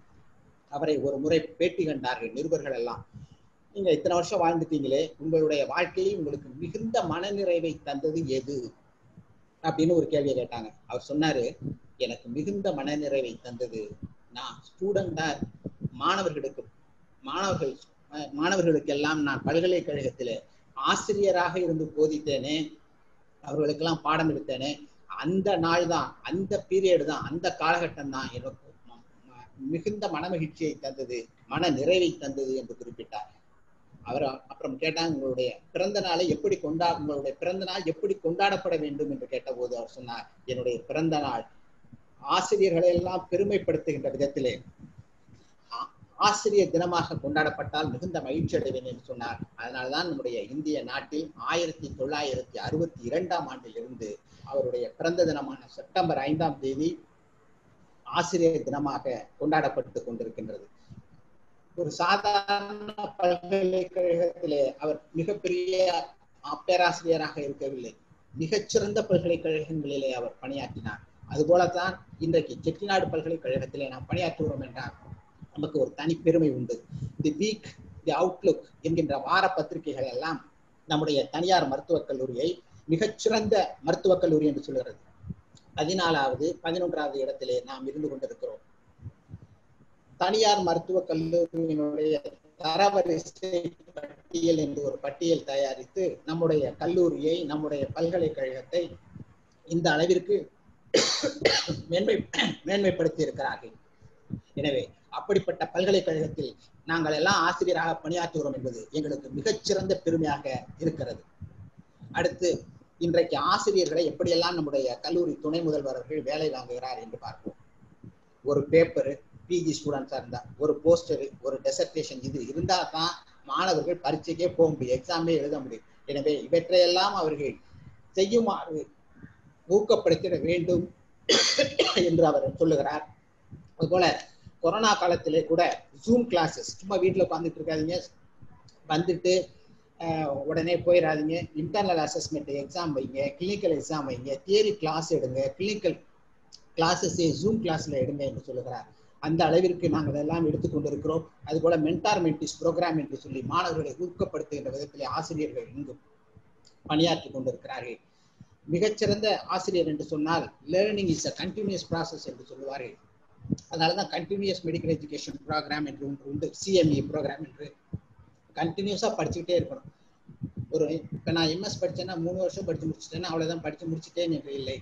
அவரை ஒரு முறை பேட்டி கண்டார்கள் நிருபர்கள் எல்லாம். நீங்க இத்தனை வருஷம் வாழ்ந்துட்டீங்களே, உங்களுடைய வாழ்க்கையில் உங்களுக்கு மிகுந்த மனநிறைவை தந்தது எது அப்படின்னு ஒரு கேள்வியை கேட்டாங்க. அவர் சொன்னாரு, எனக்கு மிகுந்த மனநிறைவை தந்தது நான் ஸ்டூடெண்டா மாணவர்களுக்கெல்லாம் நான் பல்கலைக்கழகத்திலே ஆசிரியராக இருந்து போதித்தேனே, அவர்களுக்கெல்லாம் பாடம் எடுத்தேனே, அந்த நாள் தான், அந்த பீரியட் தான், அந்த காலகட்டம் தான் எனக்கு மிகுந்த மனமகிழ்ச்சியை தந்தது, மன நிறைவை தந்தது என்று குறிப்பிட்டார். அவர் அப்புறம் கேட்டாங்க, உங்களுடைய பிறந்த நாளை உங்களுடைய பிறந்த நாள் எப்படி கொண்டாடப்பட வேண்டும் என்று கேட்டபோது அவர் சொன்னார், என்னுடைய பிறந்த நாள் ஆசிரியர்களை எல்லாம் பெருமைப்படுத்துகின்ற விதத்திலே ஆசிரியர் தினமாக கொண்டாடப்பட்டால் மிகுந்த மகிழ்ச்சி அடைவேன் என்று சொன்னார். அதனால்தான் நம்முடைய இந்திய நாட்டில் 1962ஆம் ஆண்டிலிருந்து அவருடைய பிறந்த தினமான செப்டம்பர் 5ஆம் தேதி ஆசிரியர் தினமாக கொண்டாடப்பட்டு கொண்டிருக்கின்றது. ஒரு சாதாரண பல்கலைக்கழகத்திலே அவர் மிகப்பெரிய பேராசிரியராக இருக்கவில்லை, மிகச்சிறந்த பல்கலைக்கழகங்களிலே அவர் பணியாற்றினார். அதுபோலத்தான் இன்றைக்கு செட்டிநாடு பல்கலைக்கழகத்திலே நாம் பணியாற்றுகிறோம் என்றால் நமக்கு ஒரு தனி பெருமை உண்டு. தி வீக், தி அவுட்லுக் என்கின்ற வார பத்திரிகைகள் எல்லாம் நம்முடைய தனியார் மருத்துவக் கல்லூரியை மிகச்சிறந்த மருத்துவக் கல்லூரி என்று சொல்கிறது. 14வது 11வது இடத்திலே நாம் இருந்து கொண்டிருக்கிறோம். தனியார் மருத்துவக் கல்லூரியினுடைய தரவரிசை பட்டியல் என்று ஒரு பட்டியல் தயாரித்து நம்முடைய கல்லூரியை, நம்முடைய பல்கலைக்கழகத்தை இந்த அளவிற்கு மேன்மைப்படுத்தி இருக்கிறார்கள். எனவே அப்படிப்பட்ட பல்கலைக்கழகத்தில் நாங்கள் எல்லாம் ஆசிரியராக பணியாற்றுகிறோம் என்பது எங்களுக்கு மிகச்சிறந்த பெருமையாக இருக்கிறது. அடுத்து இன்றைக்கு ஆசிரியர்களை எப்படியெல்லாம் நம்முடைய கல்லூரி துணை முதல்வர் அவர்கள் வேலை வாங்குகிறார் என்று பார்ப்போம். ஒரு பேப்பரு, பிஜி ஸ்டூடெண்ட்ஸா இருந்தா ஒரு போஸ்டரு, ஒரு டெசர்டேஷன், இது இருந்தா தான் மாணவர்கள் பரீட்சைக்கே போக முடியும், எக்ஸாமே எழுத முடியும். எனவே இவற்றையெல்லாம் அவர்கள் செய்யுமாறு ஊக்கப்படுத்திட வேண்டும் என்று அவர் சொல்லுகிறார். அதுபோல கொரோனா காலத்திலே கூட ஜூம் கிளாஸஸ், சும்மா வீட்டில் உட்காந்துட்டு இருக்காதீங்க, வந்துட்டு உடனே போயிடாதீங்க, இன்டர்னல் அசஸ்மெண்ட் எக்ஸாம் வைங்க, கிளினிக்கல் எக்ஸாம் வைங்க, தியரி கிளாஸ் எடுங்க, கிளினிக்கல் கிளாஸஸே ஜூம் கிளாஸ்ல எடுங்க என்று சொல்லுகிறார். அந்த அளவிற்கு நாங்கள் எல்லாம் எடுத்துக்கொண்டிருக்கிறோம். அதுபோல மென்டார் மென்டிஸ் ப்ரோக்ராம் என்று சொல்லி மாணவர்களை ஊக்கப்படுத்துகின்ற விதத்திலே ஆசிரியர்கள் இங்கும் பணியாற்றி கொண்டிருக்கிறார்கள். மிகச்சிறந்த ஆசிரியர் என்று சொன்னால் learning is a continuous process என்று சொல்லுவார்கள். அதனாலதான் கண்டினியூஸ் மெடிக்கல் எஜுகேஷன் ப்ரோக்ராம் என்று ஒன்று உண்டு, சிஎம்இ ப்ரோக்ராம் என்று. கண்டினியூஸா படிச்சுக்கிட்டே இருக்கணும். இப்ப நான் எம்எஸ் படிச்சேன்னா 3 வருஷம் படிச்சு முடிச்சுட்டேன்னா அவ்வளவுதான், படிச்சு முடிச்சுட்டேன் என்று இல்லை,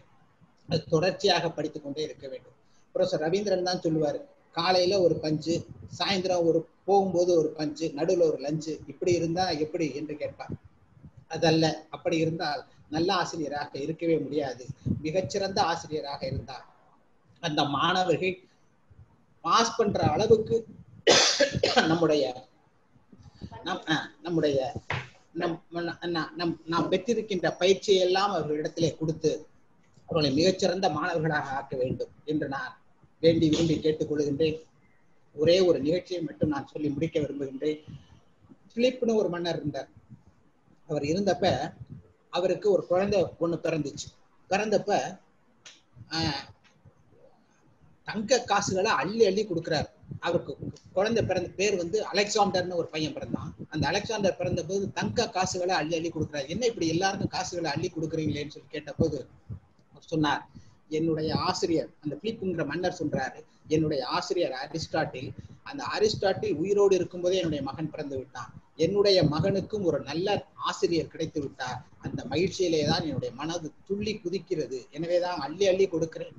அது தொடர்ச்சியாக படித்து கொண்டே இருக்க வேண்டும். ப்ரொஃபசர் ரவீந்திரன் தான் சொல்லுவார், காலையில ஒரு பஞ்சு, சாயந்தரம் போகும்போது ஒரு பஞ்சு, நடுவில் ஒரு லஞ்சு, இப்படி இருந்தா எப்படி என்று கேட்பார். அதல்ல, அப்படி இருந்தால் நல்ல ஆசிரியராக இருக்கவே முடியாது. மிகச்சிறந்த ஆசிரியராக இருந்தார். அந்த மாணவர்கள் பாஸ் பண்ற அளவுக்கு நாம் பெற்றிருக்கின்ற பயிற்சியை எல்லாம் அவர்களிடத்திலே கொடுத்து அவர்களை மிகச்சிறந்த மாணவர்களாக ஆக்க வேண்டும் என்று நான் வேண்டி விரும்பி கேட்டுக்கொள்கின்றேன். ஒரே ஒரு நிகழ்ச்சியை மட்டும் நான் சொல்லி முடிக்க விரும்புகின்றேன். பிலிப்னு ஒரு மன்னர் இருந்தார். அவர் இருந்தப்ப அவருக்கு ஒரு குழந்தை ஒண்ணு பிறந்துச்சு. பிறந்தப்ப தங்க காசுகளை அள்ளி அள்ளி கொடுக்குறாரு. அவருக்கு குழந்தை பிறந்த பேர் வந்து அலெக்சாண்டர்னு ஒரு பையன் பிறந்தான். அந்த அலெக்சாண்டர் பிறந்த போது தங்க காசுகளை அள்ளி அள்ளி கொடுக்குறாரு. என்ன இப்படி எல்லாருக்கும் காசுகளை அள்ளி கொடுக்குறீங்களேன்னு சொல்லி கேட்ட போது சொன்னார், என்னுடைய ஆசிரியர், அந்த பிலிப்புங்கிற மன்னர் சொல்றாரு, என்னுடைய ஆசிரியர் அரிஸ்டாட்டில், அந்த அரிஸ்டாட்டில் உயிரோடு இருக்கும்போதே என்னுடைய மகன் பிறந்து விட்டான். என்னுடைய மகனுக்கும் ஒரு நல்ல ஆசிரியர் கிடைத்து விட்டார். அந்த மகிழ்ச்சியிலே தான் என்னுடைய மனது துள்ளி குதிக்கிறது. எனவேதான் அள்ளி அள்ளி கொடுக்கிறேன்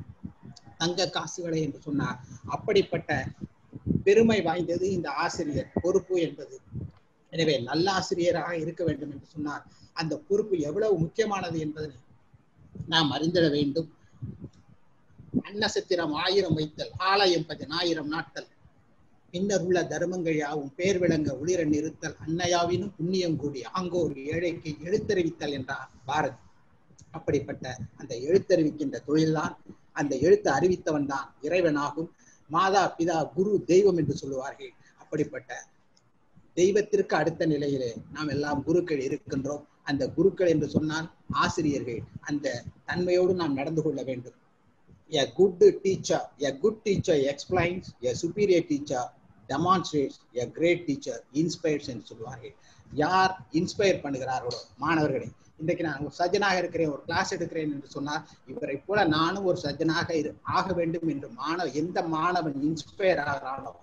தங்க காசுகளை என்று சொன்னார். அப்படிப்பட்ட பெருமை வாய்ந்தது இந்த ஆசிரியர் பொறுப்பு என்பது. எனவே நல்ல ஆசிரியராக இருக்க வேண்டும் என்று சொன்னார். அந்த பொறுப்பு எவ்வளவு முக்கியமானது என்பதை நாம் அறிந்திட வேண்டும். அன்னசத்திரம் 1000 வைத்தல், ஆலயம் 10,000 நாட்டல், பின்னர் உள்ள தர்மங்கள் யாவும் பேர் விளங்க ஒளிர நிறுத்தல், அன்னையாவினும் புண்ணியம் கூடி ஆங்கோர் ஏழைக்கு எழுத்தறிவித்தல் என்றார் பாரதி. அப்படிப்பட்ட அந்த எழுத்தறிவிக்கின்ற தொழில்தான், அந்த எழுத்து அறிவித்தவன் தான் இறைவனாகும். மாதா பிதா குரு தெய்வம் என்று சொல்லுவார்கள். அப்படிப்பட்ட தெய்வத்திற்கு அடுத்த நிலையிலே நாம் எல்லாம் குருக்கள் இருக்கின்றோம். அந்த குருக்கள் என்று சொன்னால் ஆசிரியர்கள். அந்த தன்மையோடு நாம் நடந்து கொள்ள வேண்டும். A good teacher explains, a superior teacher demonstrates, a great teacher inspires என்று சொல்வார்கள். யார் இன்ஸ்பயர் பண்ணுகிறார்களோ மாணவர்களை, இன்றைக்கு நான் ஒரு சஜ்ஜனாக இருக்கிறேன், ஒரு கிளாஸ் எடுக்கிறேன் என்று சொன்னால் இவரை போல நானும் ஒரு சஜ்ஜனாக ஆக வேண்டும் என்று எந்த மாணவன் இன்ஸ்பயர் ஆகிறானோ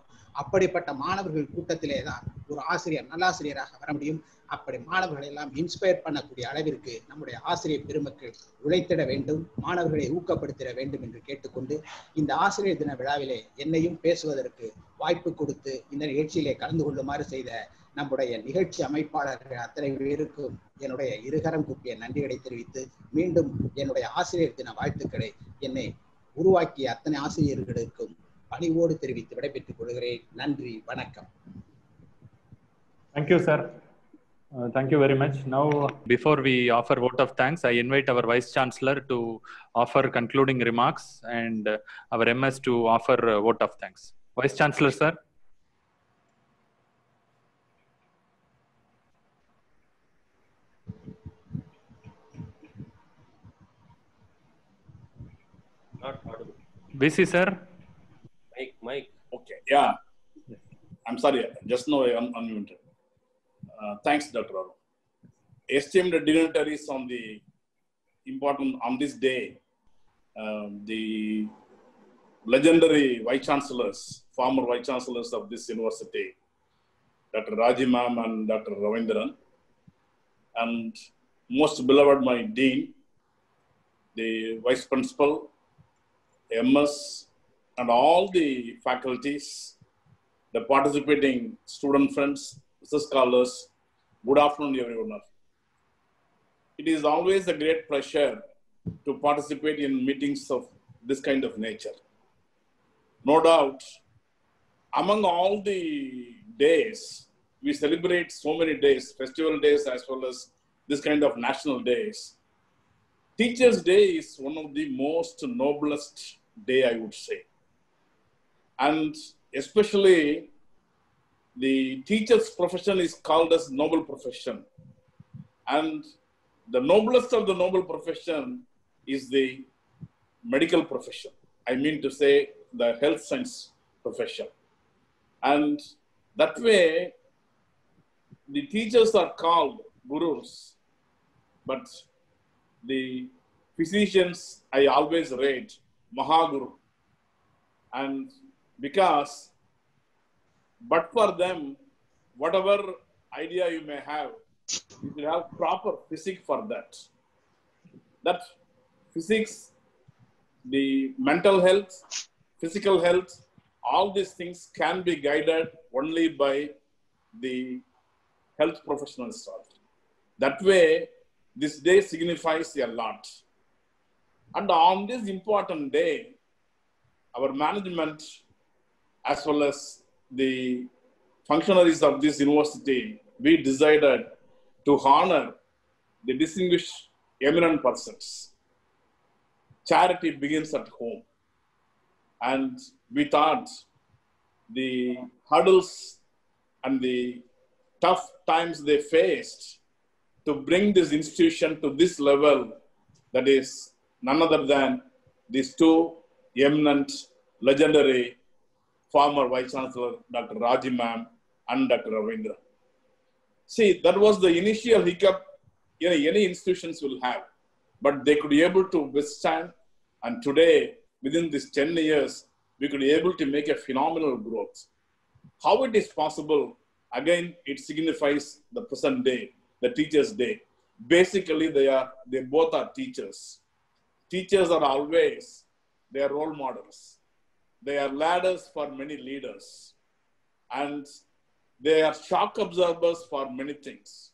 அப்படிப்பட்ட மாணவர்கள் கூட்டத்திலே தான் ஒரு ஆசிரியர் நல்லாசிரியராக வர முடியும். அப்படி மாணவர்களை எல்லாம் இன்ஸ்பயர் பண்ணக்கூடிய அளவிற்கு நம்முடைய ஆசிரியர் பெருமக்கள் உழைத்திட வேண்டும், மாணவர்களை ஊக்கப்படுத்திட வேண்டும் என்று கேட்டுக்கொண்டு இந்த ஆசிரியர் தின விழாவிலே என்னையும் பேசுவதற்கு வாய்ப்பு கொடுத்து இந்த நிகழ்ச்சியிலே கலந்து கொள்ளுமாறு செய்த நம்முடைய நிகழ்ச்சி அமைப்பாளர்கள் அத்தனை பேருக்கும் என்னுடைய இருகரம் கூப்பிய நன்றிகளை தெரிவித்து மீண்டும் என்னுடைய ஆசிரியர் தின வாழ்த்துக்களை என்னை உருவாக்கிய அத்தனை ஆசிரியர்களுக்கும் பணிவோடு தெரிவித்து விடைபெற்றுக் கொள்கிறேன். நன்றி, வணக்கம். Thank you, sir. Thank you very much. Now, before we offer vote of thanks, I invite our Vice Chancellor to offer concluding remarks and our MS to offer vote of thanks. Vice Chancellor, sir. Not audible. VC, sir. Mike. Okay, yeah. I'm sorry, just now I'm unmuted. Thanks, Dr. Arun. Esteemed dignitaries on this day, the legendary Vice Chancellors, former Vice Chancellors of this university, Dr. Raji Ma'am and Dr. Ravindran, and most beloved my Dean, the Vice Principal, MS, and all the faculties, the participating student friends, scholars, good afternoon everyone. It is always a great pleasure to participate in meetings of this kind of nature. No doubt, among all the days, we celebrate so many days, festival days as well as this kind of national days. Teachers' Day is one of the most noblest day, I would say. And especially the teacher's profession is called as noble profession. And the noblest of the noble profession is the medical profession. I mean to say the health science profession. And that way, the teachers are called gurus, but the physicians I always rate Mahaguru. And because, but for them, whatever idea you may have, you should have proper physics for that. That physics, the mental health, physical health, all these things can be guided only by the health professionals. That way, this day signifies a lot. And on this important day, our management, as well as the functionaries of this university, we decided to honor the distinguished eminent persons. Charity begins at home. And we thought the hurdles and the tough times they faced to bring this institution to this level, that is none other than these two eminent, legendary former Vice Chancellor, Dr. Raji ma'am and Dr. Ravindran. See, that was the initial hiccup any institutions will have, but they could be able to withstand. And today, within these 10 years, we could be able to make a phenomenal growth. How it is possible? Again, it signifies the present day, the Teachers' Day. Basically, they both are teachers. Teachers are always their role models. They are ladders for many leaders. And they are shock absorbers for many things.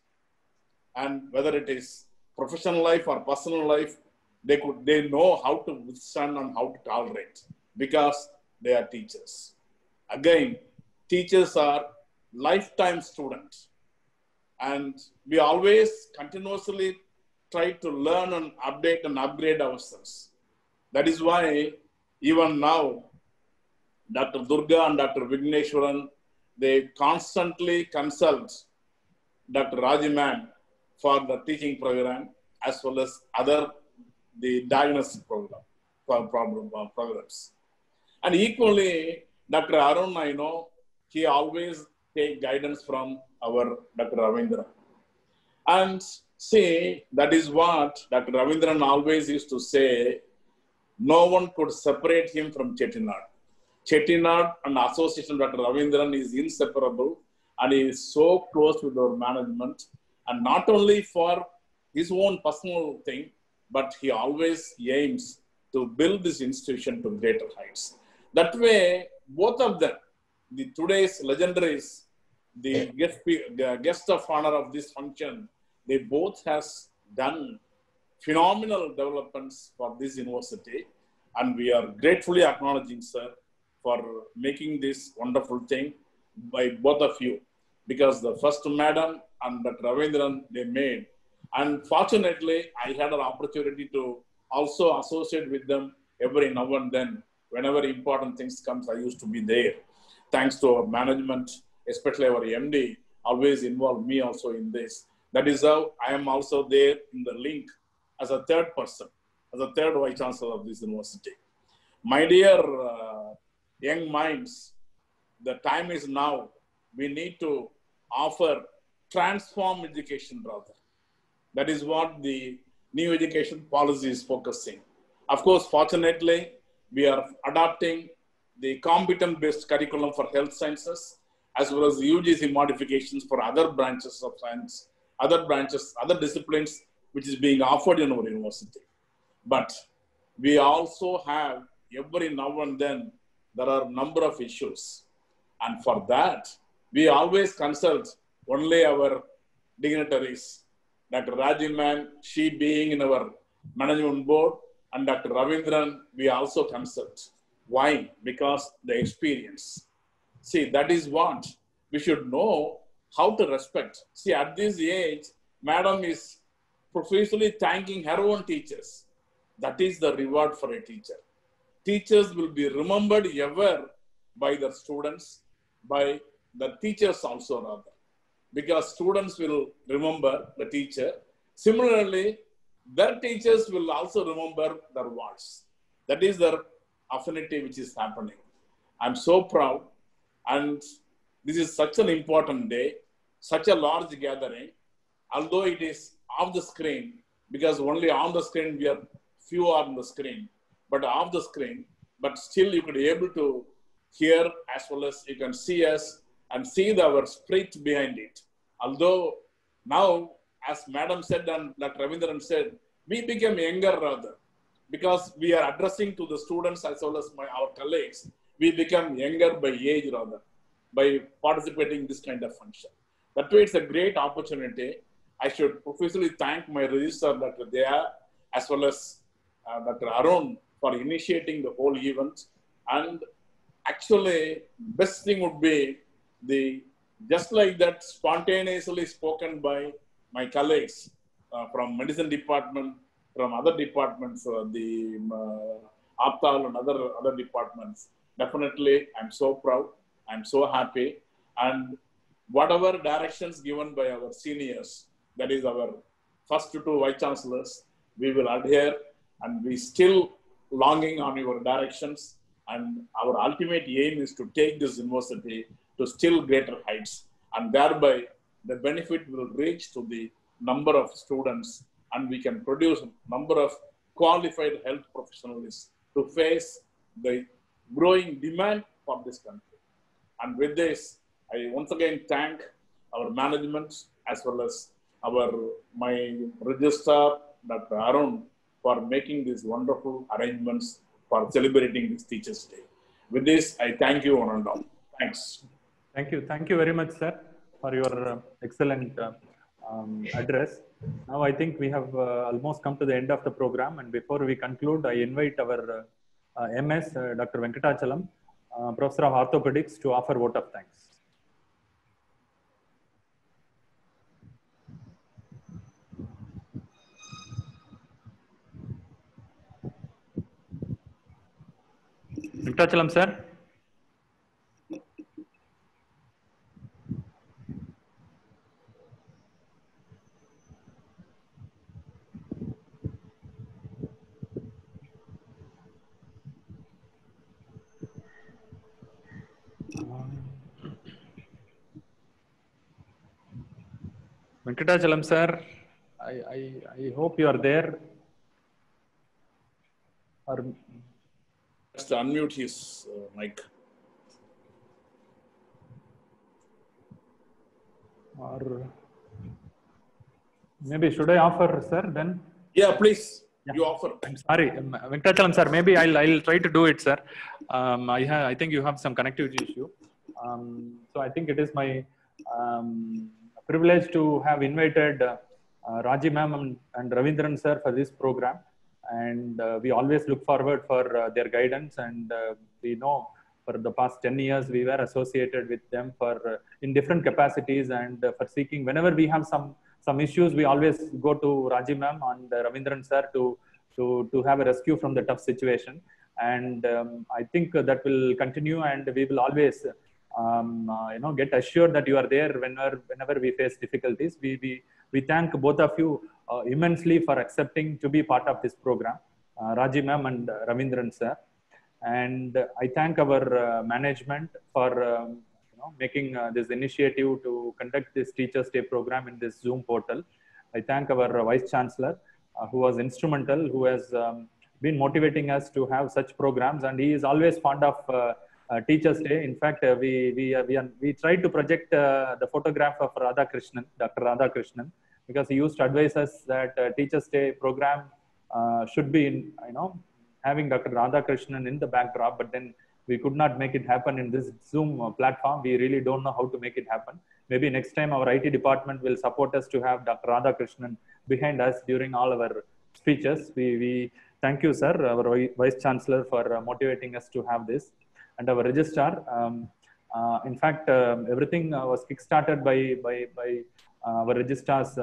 And whether it is professional life or personal life, they know how to withstand and how to tolerate because they are teachers. Again, teachers are lifetime students. And we always continuously try to learn and update and upgrade ourselves. That is why even now, Dr. Durga and Dr. Vigneshwaran, they constantly consult Dr. Raji ma'am for the teaching program as well as the diagnostic programs. And equally, Dr. Arun, I know, he always take guidance from our Dr. Ravindran. And see, that is what Dr. Ravindran always used to say, no one could separate him from Chettinad. Chettinad and association Dr. Ravindran is inseparable and he is so close with our management. And not only for his own personal thing, but he always aims to build this institution to greater heights. That way, both of them, today's legendaries, the guest of honor of this function, they both has done phenomenal developments for this university. And we are gratefully acknowledging, sir, for making this wonderful thing by both of you. Because the first madam and Dr. Ravindran, they made. And fortunately, I had an opportunity to also associate with them every now and then. Whenever important things comes, I used to be there. Thanks to our management, especially our MD, always involved me also in this. That is how I am also there in the link as a third person, as a third Vice Chancellor of this university. My dear young minds, the time is now. We need to offer transform education rather. That is what the new education policy is focusing. Of course, fortunately, we are adopting the competent-based curriculum for health sciences, as well as the UGC modifications for other branches of science, other disciplines, which is being offered in our university. But we also have, every now and then, there are a number of issues. And for that, we always consult only our dignitaries. Dr. Raji ma'am, she being in our management board, and Dr. Ravindran, we also consult. Why? Because the experience. See, that is what we should know how to respect. See, at this age, madam is profusely thanking her own teachers. That is the reward for a teacher. Teachers will be remembered ever by the students, by the teachers also rather. Because students will remember the teacher. Similarly, their teachers will also remember their words. That is their affinity which is happening. I'm so proud, and this is such an important day, such a large gathering, although it is off the screen, because only on the screen we are few are on the screen, but off the screen, but still you could be able to hear as well as you can see us and see our spirit behind it. Although now, as Madam said and Dr. Ravindran said, we became younger rather, because we are addressing to the students as well as our colleagues. We become younger by age rather, by participating in this kind of function. That way it's a great opportunity. I should profusely thank my registrar, Dr. Dea, as well as Dr. Arun for initiating the whole event. And actually, best thing would be just like that spontaneously spoken by my colleagues from medicine department, from other departments, the Aptal and other departments. Definitely, I'm so proud. I'm so happy. And whatever directions given by our seniors, that is our first two vice chancellors, we will adhere, and we still longing on your directions. And our ultimate aim is to take this university to still greater heights, and thereby the benefit will reach to the number of students, and we can produce number of qualified health professionals to face the growing demand for this country. And with this, I once again thank our management as well as my registrar, Dr. Arun, for making these wonderful arrangements for celebrating this Teachers' Day. With this, I thank you one and all. Thanks. Thank you. Thank you very much, sir, for your excellent address. Now, I think we have almost come to the end of the program. And before we conclude, I invite our MS, Dr. Venkatachalam, Professor of Orthopedics, to offer vote of thanks. Venkatachalam, sir. Venkatachalam, sir, I hope you are there. Or just unmute his mic. Or maybe should I offer, sir, then? Yeah, please. Yeah. You offer. I'm sorry, Venkatachalam, sir. Maybe I'll try to do it, sir. I think you have some connectivity issue. So I think it is my privilege to have invited Raji ma'am and Ravindran sir for this program. And we always look forward for their guidance. And we know for the past 10 years, we were associated with them for in different capacities and for seeking, whenever we have some issues, we always go to Raji ma'am and Ravindran sir to have a rescue from the tough situation. And I think that will continue, and we will always get assured that you are there whenever we face difficulties. We thank both of you immensely for accepting to be part of this program, Raji ma'am and Ravindran sir. And I thank our management for making this initiative to conduct this Teachers' Day program in this Zoom portal. I thank our Vice Chancellor who was instrumental, who has been motivating us to have such programs, and he is always fond of Teachers' Day. In fact, we tried to project the photograph of Radhakrishnan, Dr. Radhakrishnan, because he used to advise us that Teachers' Day program should be having Dr. Radhakrishnan in the backdrop, but then we could not make it happen in this Zoom platform. We really don't know how to make it happen. Maybe next time our IT department will support us to have Dr. Radhakrishnan behind us during all our speeches. We thank you, sir, our Vice Chancellor, for motivating us to have this. And our registrar, in fact, everything was kickstarted by our registrar's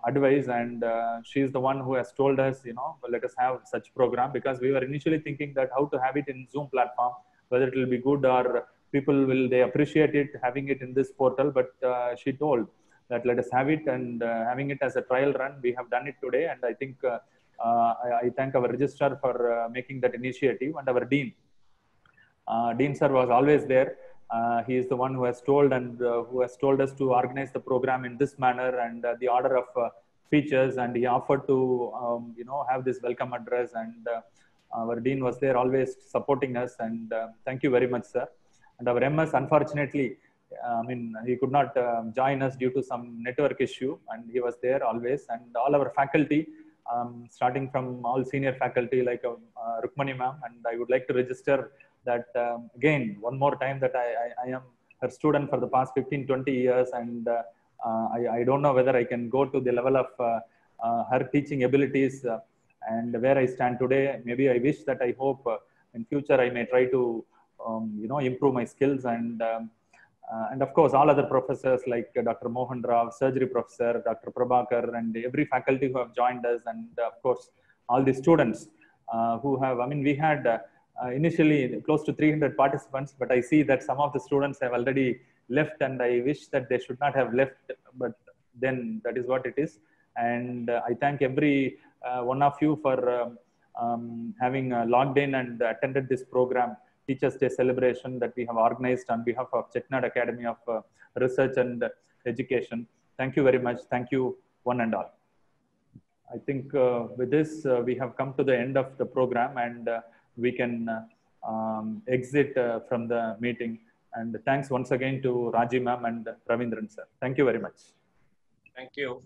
advice, and she is the one who has told us, let us have such program, because we were initially thinking that how to have it in Zoom platform, whether it will be good or people they appreciate it having it in this portal. But she told that let us have it, and having it as a trial run, we have done it today. And I think I thank our registrar for making that initiative, and our dean. Dean sir was always there. He is the one who has told us to organize the program in this manner and the order of features, and he offered to have this welcome address, and our dean was there always supporting us, and thank you very much, sir. And our MS, unfortunately, he could not join us due to some network issue, and he was there always. And all our faculty, starting from all senior faculty like Rukmani ma'am, and I would like to register that again one more time that I am her student for the past 15-20 years, and I don't know whether I can go to the level of her teaching abilities and where I stand today. Maybe I wish that I hope in future I may try to improve my skills, and of course all other professors like Dr. Mohan Rao, surgery professor, Dr. Prabhakar, and every faculty who have joined us, and of course all the students who have, we had initially close to 300 participants, but I see that some of the students have already left, and I wish that they should not have left, but then that is what it is. And I thank every one of you for having logged in and attended this program, Teachers Day celebration that we have organized on behalf of Chettinad Academy of Research and Education. Thank you very much. Thank you one and all. I think with this, we have come to the end of the program, and we can exit from the meeting. And thanks once again to Raji ma'am and Ravindran sir. Thank you very much. Thank you.